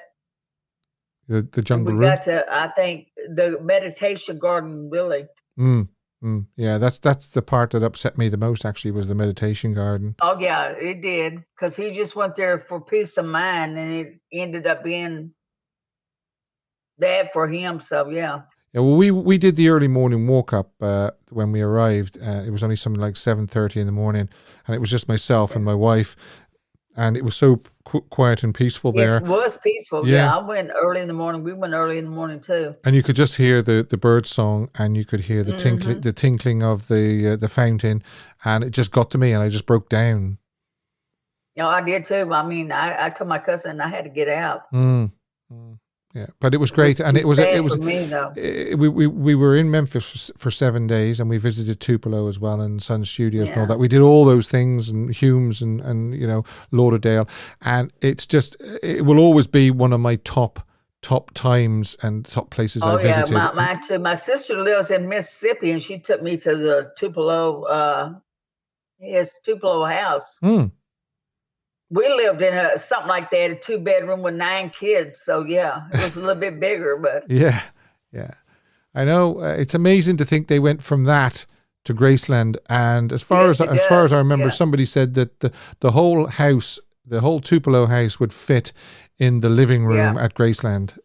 The jungle room. We got to, I think, the meditation garden, really. Yeah, that's the part that upset me the most, actually, was the meditation garden. Oh, yeah, it did. Because he just went there for peace of mind, and it ended up being bad for him. So, yeah. Yeah, well, we did the early morning walk up when we arrived. It was only something like 7:30 in the morning, and it was just myself and my wife. And it was so quiet and peaceful there. It was peaceful. Yeah, I went early in the morning. We went early in the morning too. And you could just hear the bird song, and you could hear the tinkling of the fountain, and it just got to me, and I just broke down. I did too. I mean, I told my cousin I had to get out. Yeah, but it was great, and it was for me, though. We were in Memphis for 7 days, and we visited Tupelo as well, and Sun Studios and all that. We did all those things, and Humes and Lauderdale, and it will always be one of my top times and top places I visited. My sister lives in Mississippi, and she took me to the Tupelo house. We lived in something like that, a 2-bedroom with 9 kids. So yeah, it was a little bit bigger, but yeah. I know it's amazing to think they went from that to Graceland. And as far as I remember, somebody said that the whole house, the whole Tupelo house, would fit in the living room at Graceland.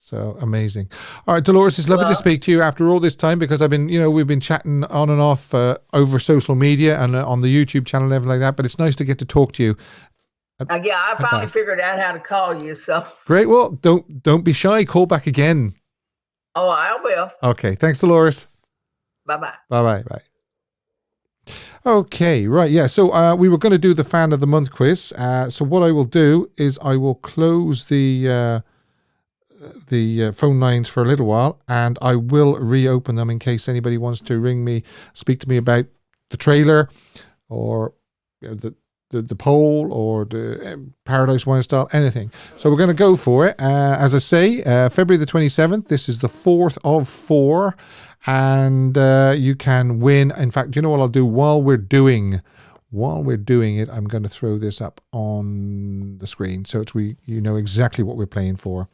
So amazing. All right, Dolores, it's lovely to speak to you after all this time, because we've been chatting on and off over social media and on the YouTube channel and everything like that. But it's nice to get to talk to you. I finally figured out how to call you. So great. Well, don't be shy. Call back again. Oh, I will. Okay. Thanks, Dolores. Bye-bye. Bye. Okay, right. Yeah. So we were going to do the Fan of the Month quiz. So what I will do is I will close the phone lines for a little while, and I will reopen them in case anybody wants to ring me, speak to me about the trailer, or the poll, or the Paradise Wine Style, anything. So we're going to go for it. As I say, February the 27th. This is the 4th of 4, and you can win. In fact, you know what I'll do while we're doing it? I'm going to throw this up on the screen so you know exactly what we're playing for.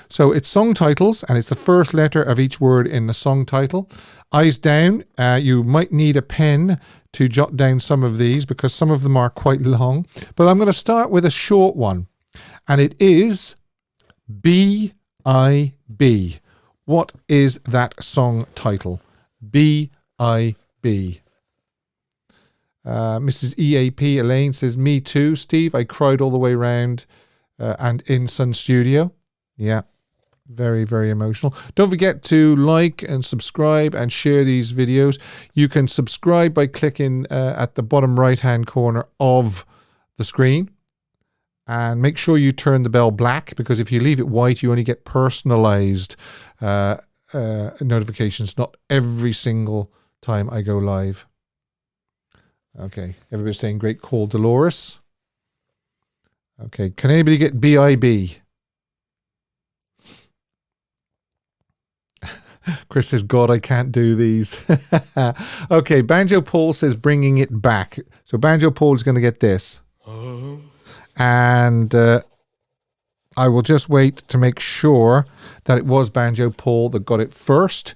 So it's song titles, and it's the first letter of each word in the song title. Eyes down. You might need a pen to jot down some of these because some of them are quite long. But I'm going to start with a short one. And it is B.I.B. What is that song title? B.I.B. Mrs. EAP Elaine says, me too, Steve. I cried all the way round and in Sun Studio. Yeah, very, very emotional. Don't forget to like and subscribe and share these videos. You can subscribe by clicking at the bottom right-hand corner of the screen. And make sure you turn the bell black, because if you leave it white, you only get personalized notifications, not every single time I go live. Okay, everybody's saying great call, Dolores. Okay, can anybody get B.I.B.? Chris says, God, I can't do these. Okay, Banjo Paul says bringing it back. So Banjo Paul is going to get this. And I will just wait to make sure that it was Banjo Paul that got it first.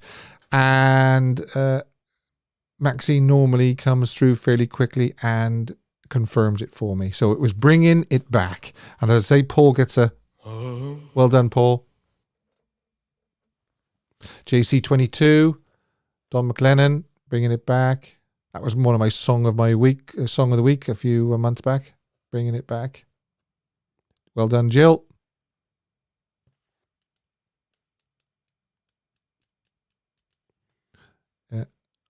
And Maxine normally comes through fairly quickly and confirms it for me. So it was bringing it back. And as I say, Paul gets a well done, Paul. JC22, Don McLennan, bringing it back. That was one of my song of the week a few months back. Bringing it back. Well done, Jill.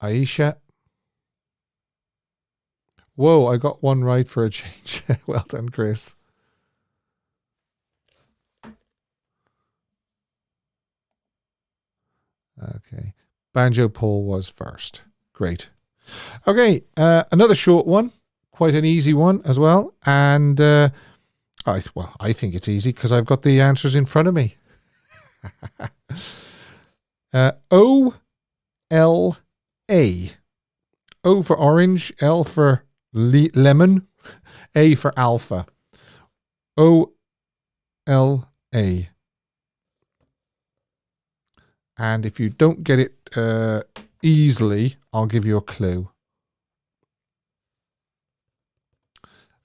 Aisha. Whoa, I got one right for a change. Well done, Chris. Okay. Banjo Paul was first. Great. Okay, another short one. Quite an easy one as well. And, I think it's easy because I've got the answers in front of me. O-L-A. O for orange, L for lemon, A for alpha. O-L-A. And if you don't get it easily, I'll give you a clue.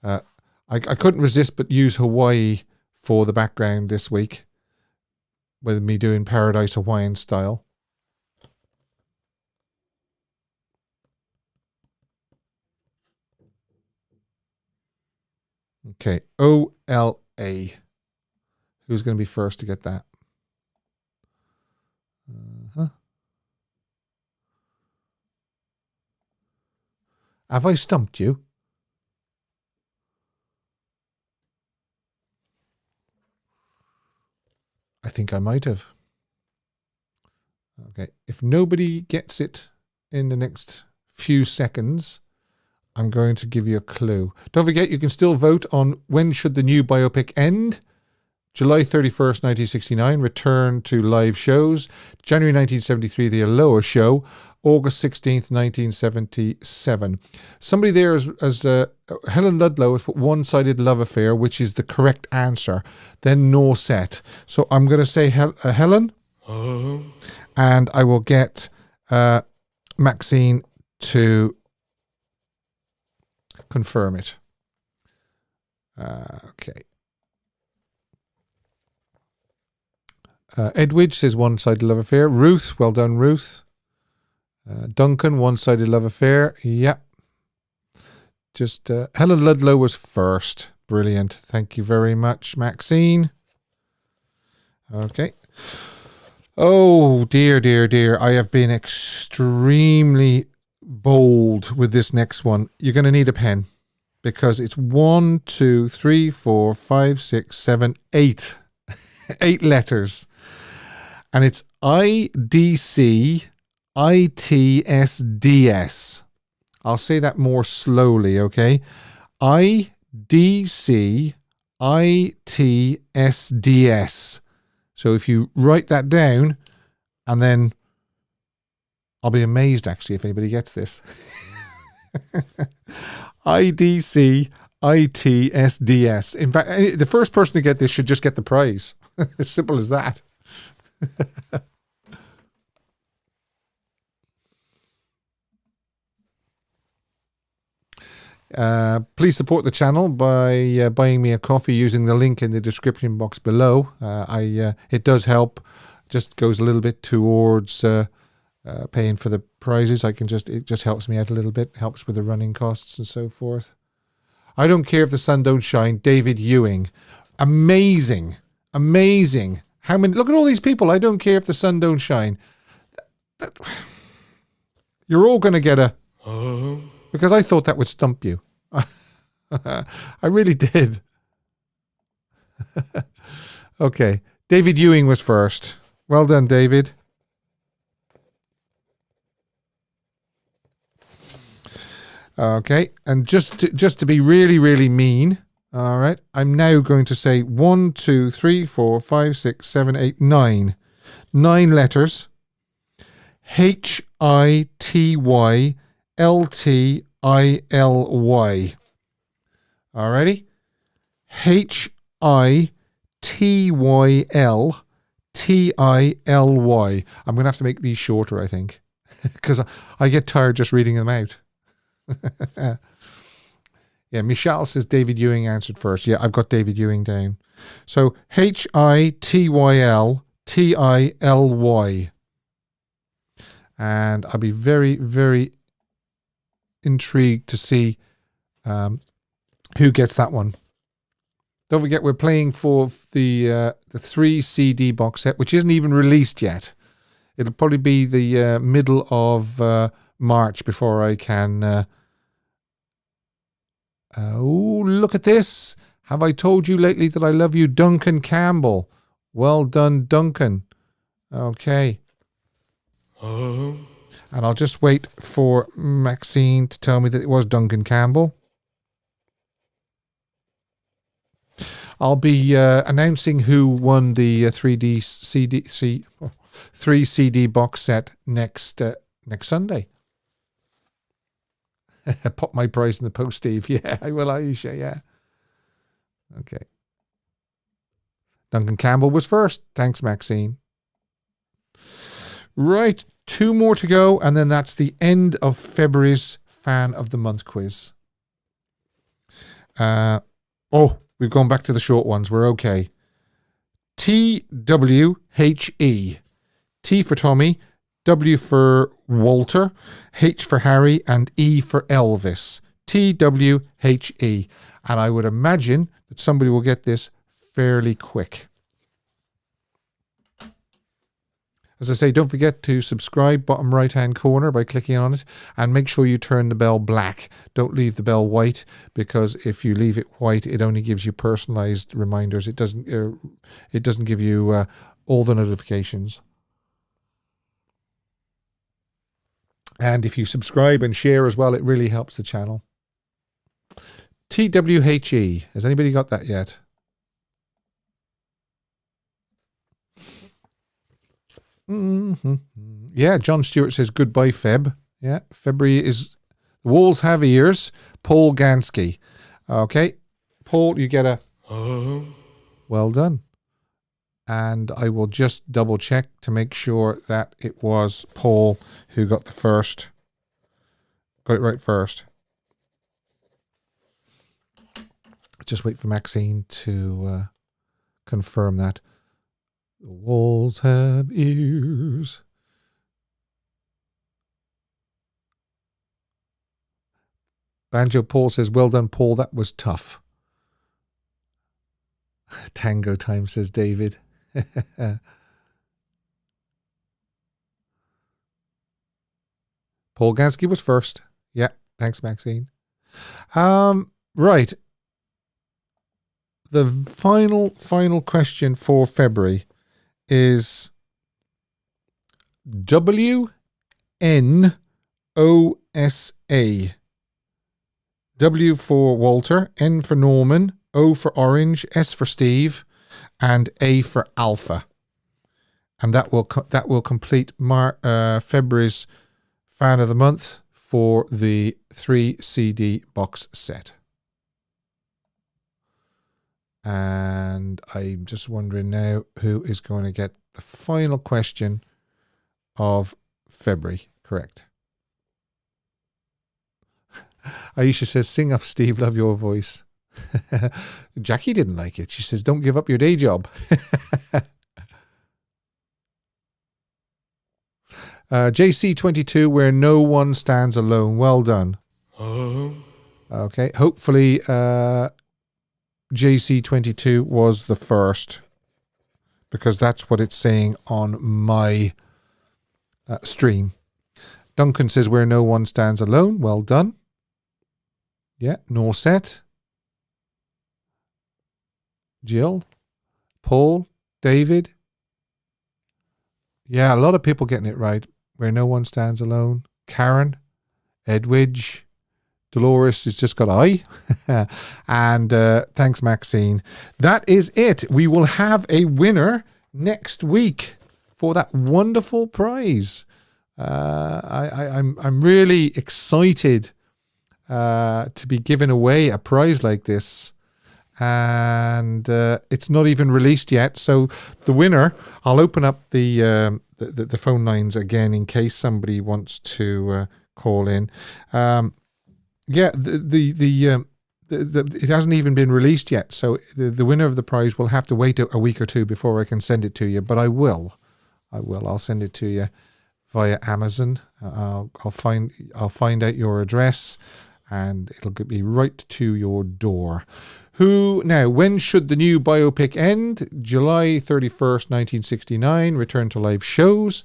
I couldn't resist but use Hawaii for the background this week with me doing Paradise Hawaiian Style. Okay, O-L-A. Who's going to be first to get that? Have I stumped you? I think I might have. Okay, if nobody gets it in the next few seconds, I'm going to give you a clue. Don't forget, you can still vote on when should the new biopic end. July 31st, 1969, return to live shows. January 1973, the Aloha Show. August 16th, 1977. Somebody there as Helen Ludlow has put One-Sided Love Affair, which is the correct answer. Then no set. So I'm going to say Helen. And I will get Maxine to confirm it. Okay. Edwidge says One-Sided Love Affair. Ruth, well done, Ruth. Duncan, One-Sided Love Affair. Yep. Just Helen Ludlow was first. Brilliant. Thank you very much, Maxine. Okay. Oh, dear, dear, dear. I have been extremely bold with this next one. You're going to need a pen because it's 1, 2, 3, 4, 5, 6, 7, 8. 8 letters. And it's IDC ITSDS. I'll say that more slowly, okay? IDC ITSDS. So if you write that down, and then I'll be amazed actually if anybody gets this. IDC ITSDS. In fact, the first person to get this should just get the prize. As simple as that. Please support the channel by buying me a coffee using the link in the description box below. It does help. Just goes a little bit towards paying for the prizes. It just helps me out a little bit. Helps with the running costs and so forth. I don't care if the sun don't shine. David Ewing, amazing. How many? Look at all these people. I don't care if the sun don't shine. You're all going to get a. Because I thought that would stump you. I really did. Okay. David Ewing was first. Well done, David. Okay. And just to be really, really mean, all right, I'm now going to say 1, 2, 3, 4, 5, 6, 7, 8, 9. 9 letters. HITYLTILY. Alrighty? HITYLTILY. I'm going to have to make these shorter, I think, because I get tired just reading them out. Yeah, Michelle says David Ewing answered first. Yeah, I've got David Ewing down. So HITYLTILY. And I'll be very, very intrigued to see who gets that one. Don't forget, we're playing for the 3 CD box set, which isn't even released yet. It'll probably be the middle of March before I can... oh, look at this. Have I told you lately that I love you? Duncan Campbell. Well done, Duncan. Okay. And I'll just wait for Maxine to tell me that it was Duncan Campbell. I'll be announcing who won the 3 CD box set next Sunday. Pop my prize in the post, Steve. Yeah, I will, Aisha. Yeah. Okay. Duncan Campbell was first. Thanks, Maxine. Right. 2 more to go, and then that's the end of February's Fan of the Month quiz. We've gone back to the short ones. We're okay. TWHE. T for Tommy, W for Walter, H for Harry, and E for Elvis. TWHE. And I would imagine that somebody will get this fairly quick. As I say, don't forget to subscribe, bottom right-hand corner, by clicking on it, and make sure you turn the bell black. Don't leave the bell white, because if you leave it white, it only gives you personalized reminders. It doesn't give you all the notifications. And if you subscribe and share as well, it really helps the channel. TWHE. Has anybody got that yet? Mm-hmm. Yeah, John Stewart says goodbye, Feb. Yeah, February is... The walls have ears. Paul Gansky. Okay. Paul, you get a... Well done. And I will just double check to make sure that it was Paul who got the first. Got it right first. Just wait for Maxine to confirm that. The walls have ears. Banjo Paul says, well done, Paul. That was tough. Tango time, says David. Paul Gansky was first. Yeah, thanks, Maxine. Right. The final question for February is WNOSA. W for Walter, N for Norman, O for Orange, S for Steve, and A for Alpha. And that will complete February's Fan of the Month for the 3 CD box set. And I'm just wondering now who is going to get the final question of February. Correct. Aisha says, sing up, Steve, love your voice. Jackie didn't like it. She says, don't give up your day job. JC22, where no one stands alone. Well done. Okay, hopefully JC22 was the first, because that's what it's saying on my stream. Duncan says, where no one stands alone. Well done. Yeah, Norset. Jill. Paul. David. Yeah, a lot of people getting it right. Where no one stands alone. Karen. Edwidge. Dolores has just got I. And thanks, Maxine. That is it. We will have a winner next week for that wonderful prize. I'm really excited to be giving away a prize like this. And it's not even released yet. So the winner, I'll open up the phone lines again in case somebody wants to call in. Yeah, it hasn't even been released yet, so the winner of the prize will have to wait a week or two before I can send it to you. But I will. I'll send it to you via Amazon. I'll find out your address, and it'll be right to your door. When should the new biopic end? July 31st, 1969, return to live shows.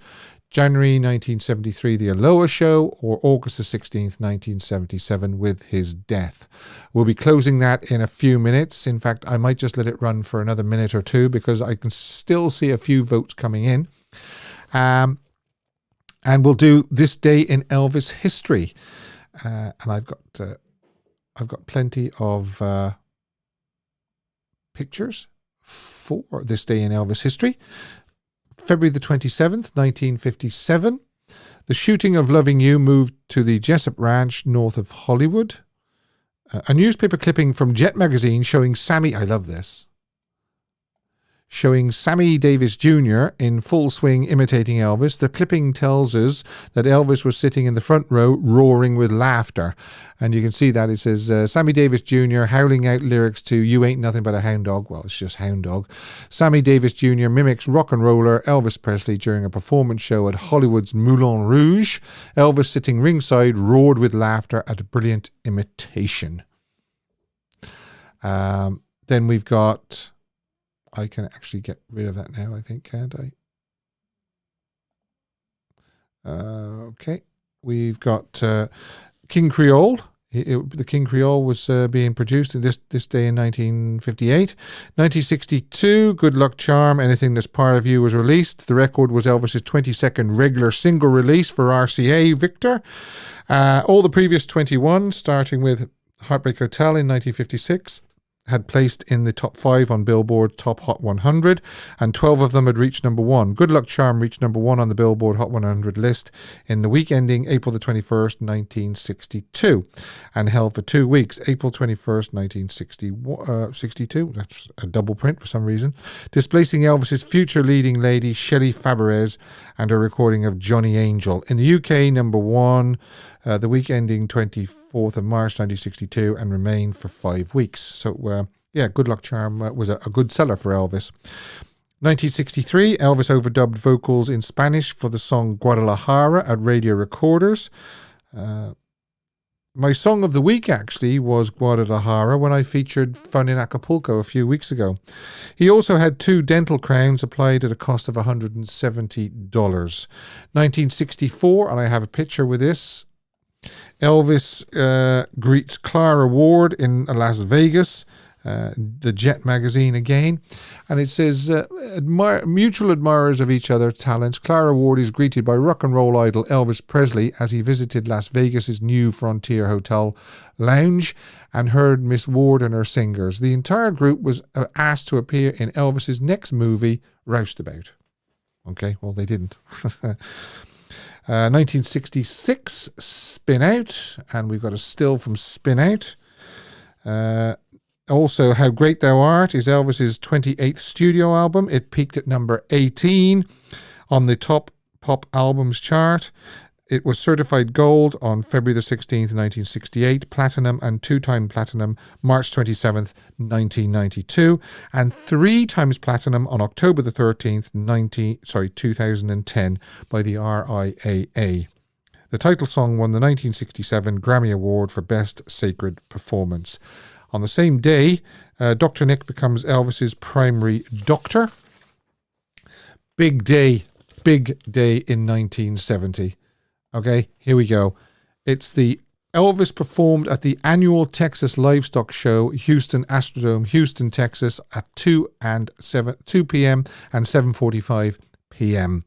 January 1973, The Aloha Show, or August the 16th, 1977, with his death. We'll be closing that in a few minutes. In fact, I might just let it run for another minute or two because I can still see a few votes coming in. And we'll do This Day in Elvis History. And I've got plenty of pictures for This Day in Elvis History. February the 27th, 1957. The shooting of Loving You moved to the Jessup Ranch north of Hollywood. A newspaper clipping from Jet magazine showing Sammy Davis Jr. in full swing imitating Elvis. The clipping tells us that Elvis was sitting in the front row roaring with laughter. And you can see that it says Sammy Davis Jr. howling out lyrics to You Ain't Nothing But a Hound Dog. Well, it's just Hound Dog. Sammy Davis Jr. mimics rock and roller Elvis Presley during a performance show at Hollywood's Moulin Rouge. Elvis, sitting ringside, roared with laughter at a brilliant imitation. Then we've got... I can actually get rid of that now, I think, can't I? Okay. We've got King Creole. The King Creole was being produced in this day in 1958. 1962, Good Luck Charm, Anything That's Part of You was released. The record was Elvis's 22nd regular single release for RCA Victor. All the previous 21, starting with Heartbreak Hotel in 1956, had placed in the top 5 on Billboard Top Hot 100, and 12 of them had reached number 1. Good Luck Charm reached number 1 on the Billboard Hot 100 list in the week ending April the 21st, 1962, and held for 2 weeks, April 21st, 1962. That's a double print for some reason, displacing Elvis's future leading lady, Shelley Fabares, and a recording of Johnny Angel. In the UK, number 1, the week ending 24th of March 1962, and remained for 5 weeks. So, Good Luck Charm was a good seller for Elvis. 1963, Elvis overdubbed vocals in Spanish for the song Guadalajara at Radio Recorders. My song of the week actually was Guadalajara when I featured Fun in Acapulco a few weeks ago. He also had 2 dental crowns applied at a cost of $170. 1964, and I have a picture with this. Elvis greets Clara Ward in Las Vegas, the Jet magazine again, and it says, mutual admirers of each other's talents, Clara Ward is greeted by rock and roll idol Elvis Presley as he visited Las Vegas's new Frontier Hotel lounge and heard Miss Ward and her singers. The entire group was asked to appear in Elvis's next movie, Roustabout. Okay, well, they didn't. 1966, Spin Out, and we've got a still from Spin Out. Also, How Great Thou Art is Elvis's 28th studio album. It peaked at number 18 on the top pop albums chart. It was certified gold on February the 16th, 1968, platinum and 2-time platinum March 27th, 1992, and 3 times platinum on October the 13th, 2010 by the RIAA. The title song won the 1967 Grammy Award for Best Sacred Performance. On the same day, Dr. Nick becomes Elvis's primary doctor. Big day in 1970. Okay, here we go. It's the Elvis performed at the annual Texas Livestock Show, Houston Astrodome, Houston, Texas, at 2 p.m. and 7:45 p.m.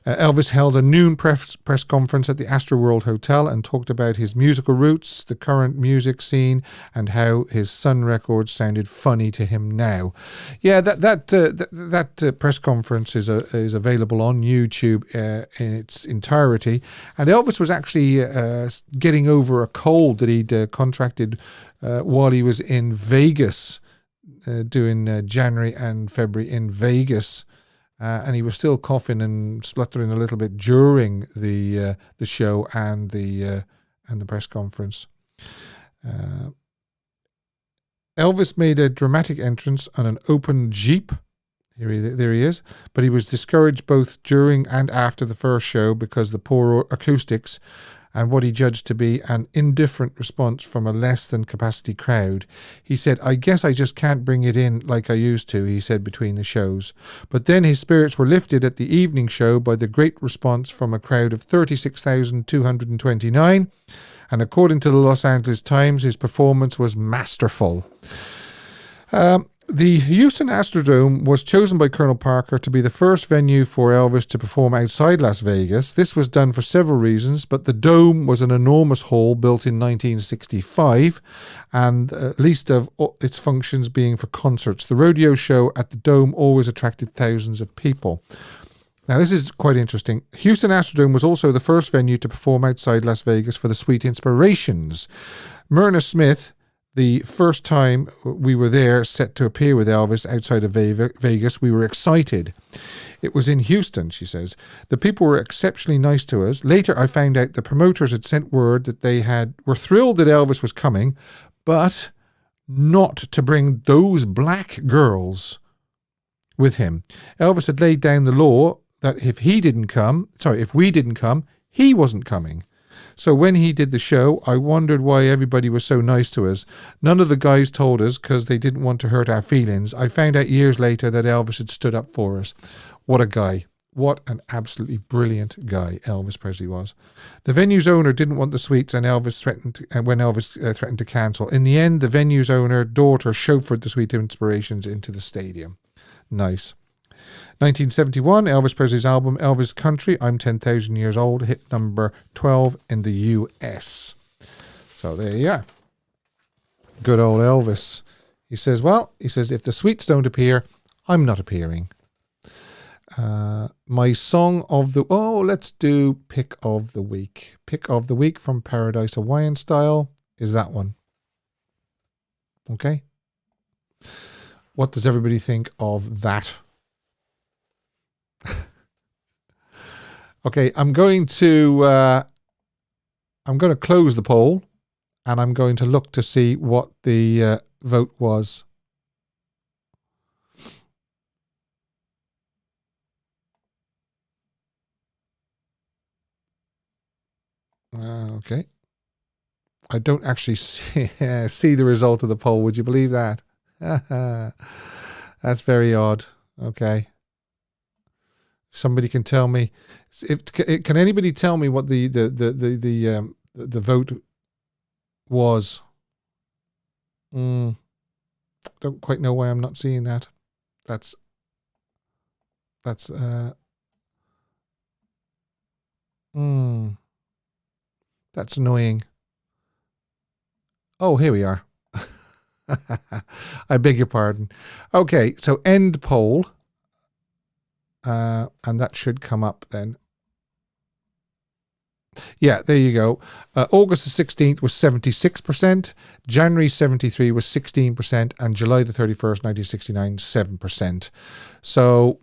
Elvis held a noon press conference at the Astroworld Hotel and talked about his musical roots, the current music scene, and how his Sun records sounded funny to him now. Yeah, that press conference is available on YouTube in its entirety. And Elvis was actually getting over a cold that he'd contracted while he was in Vegas, doing January and February in Vegas. And he was still coughing and spluttering a little bit during the show and the press conference. Elvis made a dramatic entrance on an open Jeep. There he is. But he was discouraged both during and after the first show because of the poor acoustics and what he judged to be an indifferent response from a less than capacity crowd. He said, "I guess I just can't bring it in like I used to," he said between the shows. But then his spirits were lifted at the evening show by the great response from a crowd of 36,229. And according to the Los Angeles Times, his performance was masterful. The Houston Astrodome was chosen by Colonel Parker to be the first venue for Elvis to perform outside Las Vegas. This was done for several reasons, but the Dome was an enormous hall built in 1965, and least of its functions being for concerts. The rodeo show at the Dome always attracted thousands of people. Now, this is quite interesting. Houston Astrodome was also the first venue to perform outside Las Vegas for the Sweet Inspirations. Myrna Smith, the first time we were there set to appear with Elvis outside of Vegas, we were excited. It was in Houston, she says. The people were exceptionally nice to us. Later, I found out the promoters had sent word that they were thrilled that Elvis was coming, but not to bring those black girls with him. Elvis had laid down the law that if we didn't come, he wasn't coming. So when he did the show, I wondered why everybody was so nice to us. None of the guys told us because they didn't want to hurt our feelings. I found out years later that Elvis had stood up for us. What a guy. What an absolutely brilliant guy Elvis Presley was. The venue's owner didn't want the suites and Elvis threatened to cancel. In the end, the venue's owner, daughter, chauffeured the Sweet Inspirations into the stadium. Nice. 1971, Elvis Presley's album Elvis Country, I'm 10,000 Years Old, hit number 12 in the US. So there you are. Good old Elvis. He says, if the sweets don't appear, I'm not appearing. My song of the... let's do Pick of the Week. Pick of the Week from Paradise Hawaiian Style is that one. Okay. What does everybody think of that? Okay, I'm going to close the poll, and I'm going to look to see what the vote was. Okay. I don't actually see the result of the poll. Would you believe that? That's very odd. Okay. Somebody can tell me. Can anybody tell me what the vote was? Don't quite know why I'm not seeing that. That's annoying. Oh, here we are. I beg your pardon. Okay, so end poll. And that should come up then. Yeah, there you go. August the 16th was 76%, January 73 was 16%, and July the 31st, 1969, 7%. So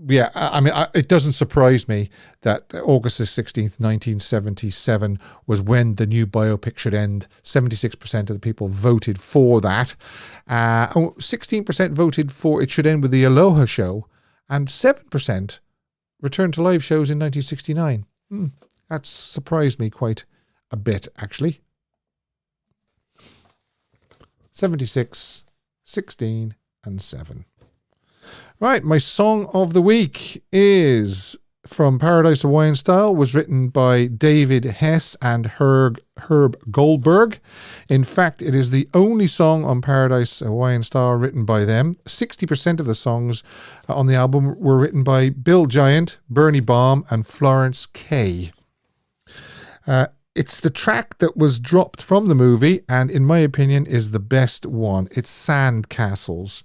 Yeah, I mean, it doesn't surprise me that August the 16th, 1977 was when the new biopic should end. 76% of the people voted for that. 16% voted for it should end with the Aloha Show, and 7% returned to live shows in 1969. That surprised me quite a bit, actually. 76, 16, and 7. Right, my song of the week is from Paradise Hawaiian Style, was written by David Hess and Herb Goldberg. In fact, it is the only song on Paradise Hawaiian Style written by them. 60% of the songs on the album were written by Bill Giant, Bernie Baum, and Florence Kay. It's the track that was dropped from the movie and, in my opinion, is the best one. It's Sandcastles.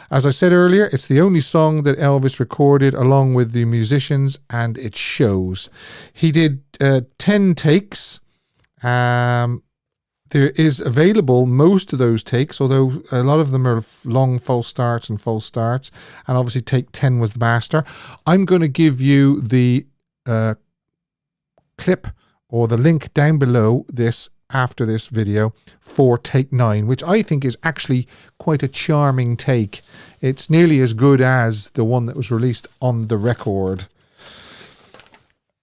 As I said earlier, it's the only song that Elvis recorded along with the musicians, and it shows. He did 10 takes. There is available most of those takes, although a lot of them are long false starts, and obviously take 10 was the master. I'm going to give you the clip or the link down below this after this video for take 9, which I think is actually quite a charming take. It's nearly as good as the one that was released on the record.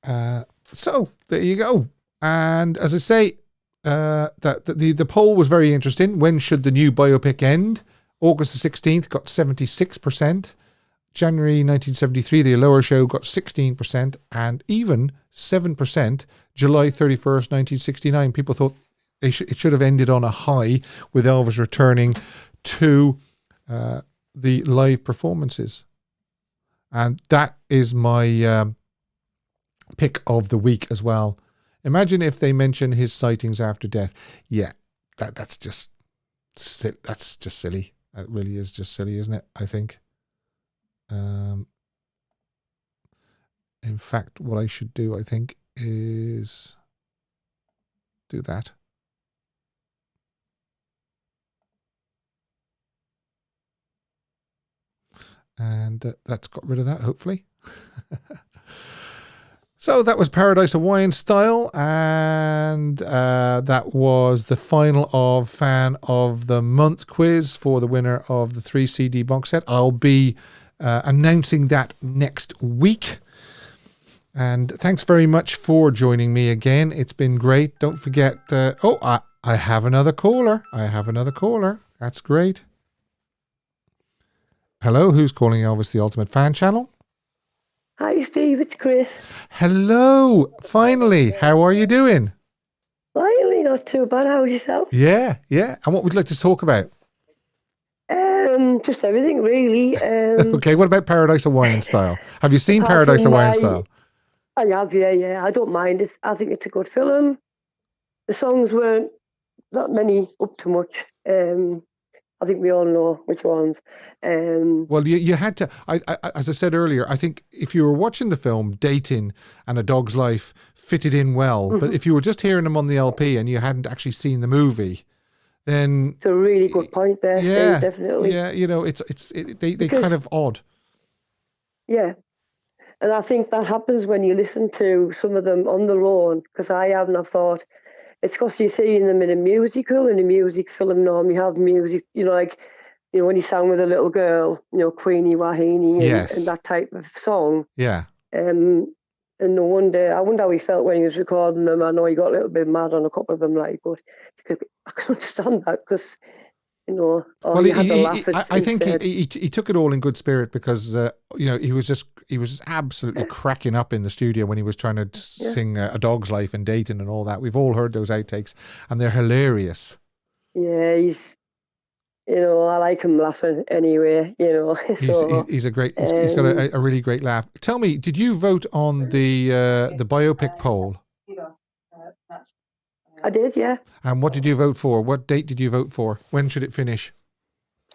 So there you go. And as I say, that the poll was very interesting. When should the new biopic end? August the 16th got 76%. January 1973, the Aloha Show got 16%, and even 7% July 31st, 1969. People thought it should have ended on a high with Elvis returning to the live performances. And that is my pick of the week as well. Imagine if they mention his sightings after death. Yeah, that's just silly. It really is just silly, isn't it? I think. In fact, what I should do, I think, is do that. And that's got rid of that, hopefully. So that was Paradise Hawaiian Style, and that was the final of Fan of the Month quiz for the winner of the 3 CD box set. I'll be announcing that next week. And thanks very much for joining me again. It's been great. Don't forget, I have another caller. That's great. Hello, who's calling Elvis the Ultimate Fan Channel? Hi, Steve. It's Chris. Hello. Finally. How are you doing? Finally, not too bad. How are yourself? Yeah. And what would you like to talk about? Just everything, really. Okay, what about Paradise Hawaiian Style? Have you seen Paradise Hawaiian Style? I have, yeah. I don't mind it. I think it's a good film. The songs weren't that many up to much. I think we all know which ones. Well, you had to, as I said earlier, I think if you were watching the film, Dating and A Dog's Life fitted in well. Mm-hmm. But if you were just hearing them on the LP and you hadn't actually seen the movie, then... It's a really good point there, yeah, Steve, definitely. Yeah, they kind of odd. Yeah. And I think that happens when you listen to some of them on their own, because I haven't. I've thought it's because you're seeing them in a musical. In a music film, normally you have music, when you sang with a little girl, Queenie Wahine and that type of song. Yeah. And no wonder, I wonder how he felt when he was recording them. I know he got a little bit mad on a couple of them, but I can understand that because, well, he had to laugh at I think he took it all in good spirit because, he was just absolutely cracking up in the studio when he was trying to sing A Dog's Life and Dating and all that. We've all heard those outtakes and they're hilarious. Yeah, he's, I like him laughing anyway, He's a great, he's got a really great laugh. Tell me, did you vote on the biopic poll? I did, yeah. And what did you vote for? What date did you vote for? When should it finish?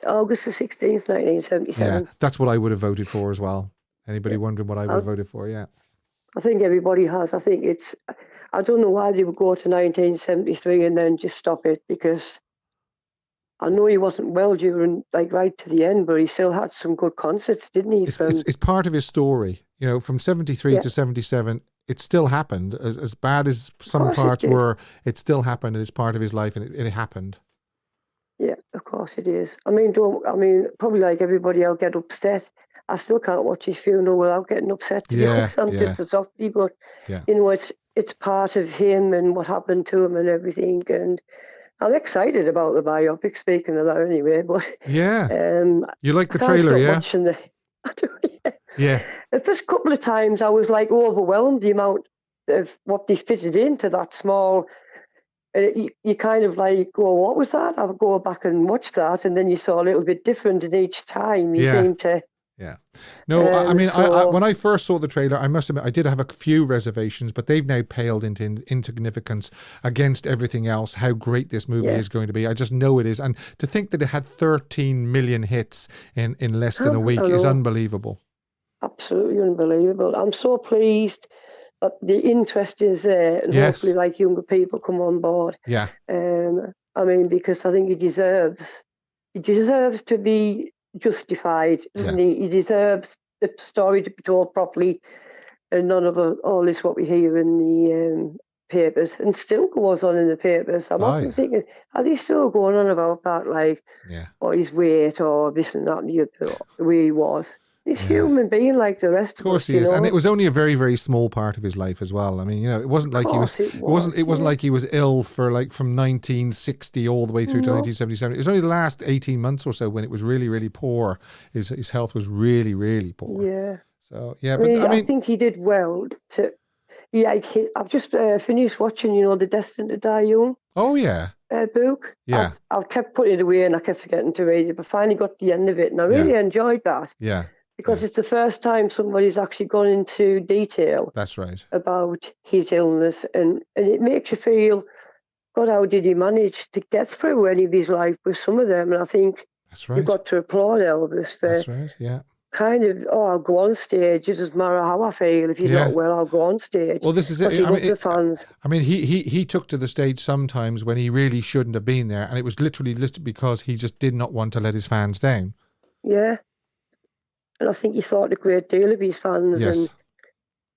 August the 16th, 1977. Yeah, that's what I would have voted for as well. Anybody wondering what I would have voted for? Yeah. I think everybody has. I think I don't know why they would go to 1973 and then just stop it, because I know he wasn't well during, like, right to the end, but he still had some good concerts, didn't he? It's part of his story. You know, from 73 to 77, it still happened. As bad as some parts were, it still happened. It's part of his life, and it happened. Yeah, of course it is. I mean, probably like everybody, I'll get upset. I still can't watch his funeral without getting upset, to be honest. I'm just a softie, but, you know, it's part of him and what happened to him and everything. And I'm excited about the biopic, speaking of that anyway. But you like the trailer, I do, yeah. The first couple of times I was like overwhelmed, the amount of what they fitted into that small. You kind of like go, what was that? I'll go back and watch that, and then you saw a little bit different in each time. You seem to. Yeah. No, I mean, when I first saw the trailer, I must admit, I did have a few reservations, but they've now paled into insignificance against everything else, how great this movie is going to be. I just know it is. And to think that it had 13 million hits in less than a week is unbelievable. Absolutely unbelievable. I'm so pleased that the interest is there, and hopefully like younger people come on board. Yeah. I mean, because I think he deserves to be justified, doesn't he? He deserves the story to be told properly, and none of all this what we hear in the papers, and still goes on in the papers. I'm often thinking, are they still going on about that, like, or his weight, or this and that, and the way he was? He's a human being like the rest of us. Of course he is, and it was only a very, very small part of his life as well. I mean, you know, it wasn't like it wasn't like he was ill for like from 1960 all the way through to 1977. It was only the last 18 months or so when it was really, really poor. His health was really, really poor. Yeah. So yeah, I think he did well to. Yeah, I've just finished watching, you know, The Destined to Die Young. Oh yeah. Book. Yeah. I've kept putting it away and I kept forgetting to read it, but finally got to the end of it, and I really enjoyed that. Yeah. Because it's the first time somebody's actually gone into detail. That's right. About his illness, and it makes you feel, God, how did he manage to get through any of his life with some of them? And I think you've got to applaud Elvis for kind of, I'll go on stage. It doesn't matter how I feel. If he's not well, I'll go on stage. Well, this is it. I mean, the fans. I mean, he took to the stage sometimes when he really shouldn't have been there, and it was literally listed because he just did not want to let his fans down. Yeah. And I think he thought a great deal of his fans. Yes. And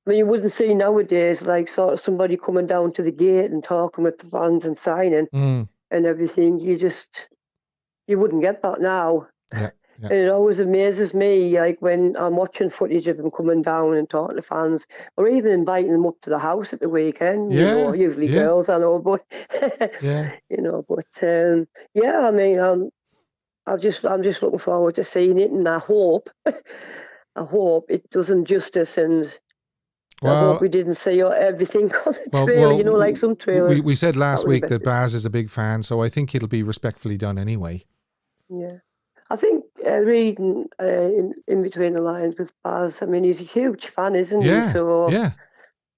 I mean, you wouldn't see nowadays like sort of somebody coming down to the gate and talking with the fans and signing and everything. You wouldn't get that now. Yeah. Yeah. And it always amazes me, like when I'm watching footage of them coming down and talking to fans, or even inviting them up to the house at the weekend. You know, usually girls, I know, but you know, but I mean, I'm just looking forward to seeing it, and I hope it does him justice, and I hope we didn't see everything on the trailer, you know, like some trailers. We said last week that Baz is a big fan, so I think it'll be respectfully done anyway. Yeah. I think reading in between the lines with Baz, I mean, he's a huge fan, isn't he? So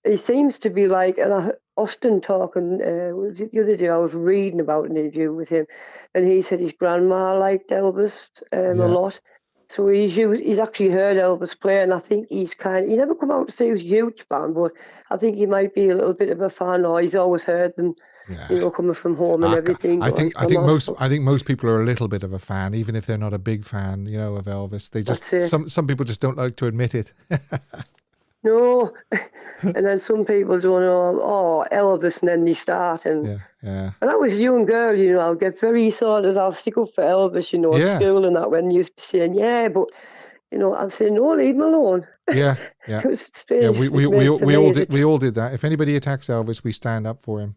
he seems to be like, and I often talking, the other day I was reading about an interview with him, and he said his grandma liked Elvis a lot. So he's actually heard Elvis play, and I think he never come out to say he was a huge fan, but I think he might be a little bit of a fan, or he's always heard them, you know, coming from home and everything. I think most people are a little bit of a fan, even if they're not a big fan, you know, of Elvis. They just some people just don't like to admit it. No, and then some people don't know, Elvis, and then they start. And and I was a young girl, you know, I'll get very I'll stick up for Elvis, you know, at school and that, when you used to saying, but, you know, I'll say, no, leave him alone. Yeah. It was strange. We all did that. If anybody attacks Elvis, we stand up for him.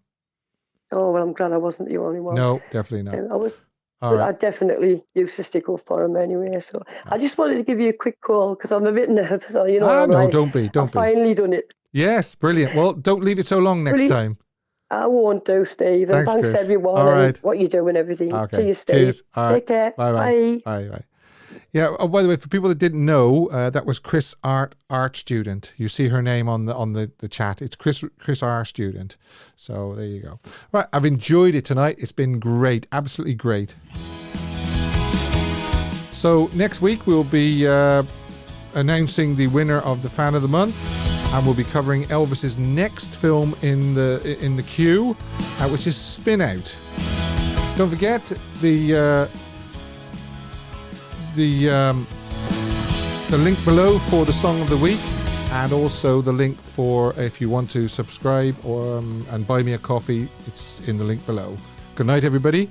Oh, well, I'm glad I wasn't the only one. No, definitely not. I definitely used to stick up for him anyway. So I just wanted to give you a quick call because I'm a bit nervous. You know, don't be. I've finally done it. Yes, brilliant. Well, don't leave it so long next time. I won't do, Steve. Thanks Chris. Everyone. All right. And what you do and everything. Okay. Cheers, Steve. Cheers. All right. Take care. Bye. Bye. Yeah. Oh, by the way, for people that didn't know, that was Chris art student. You see her name on the chat. It's Chris art student. So there you go. Right. I've enjoyed it tonight. It's been great. Absolutely great. So next week we'll be announcing the winner of the Fan of the Month, and we'll be covering Elvis's next film in the queue, which is Spin Out. Don't forget the link below for the song of the week, and also the link for if you want to subscribe or and buy me a coffee. It's in the link below. Good night, everybody.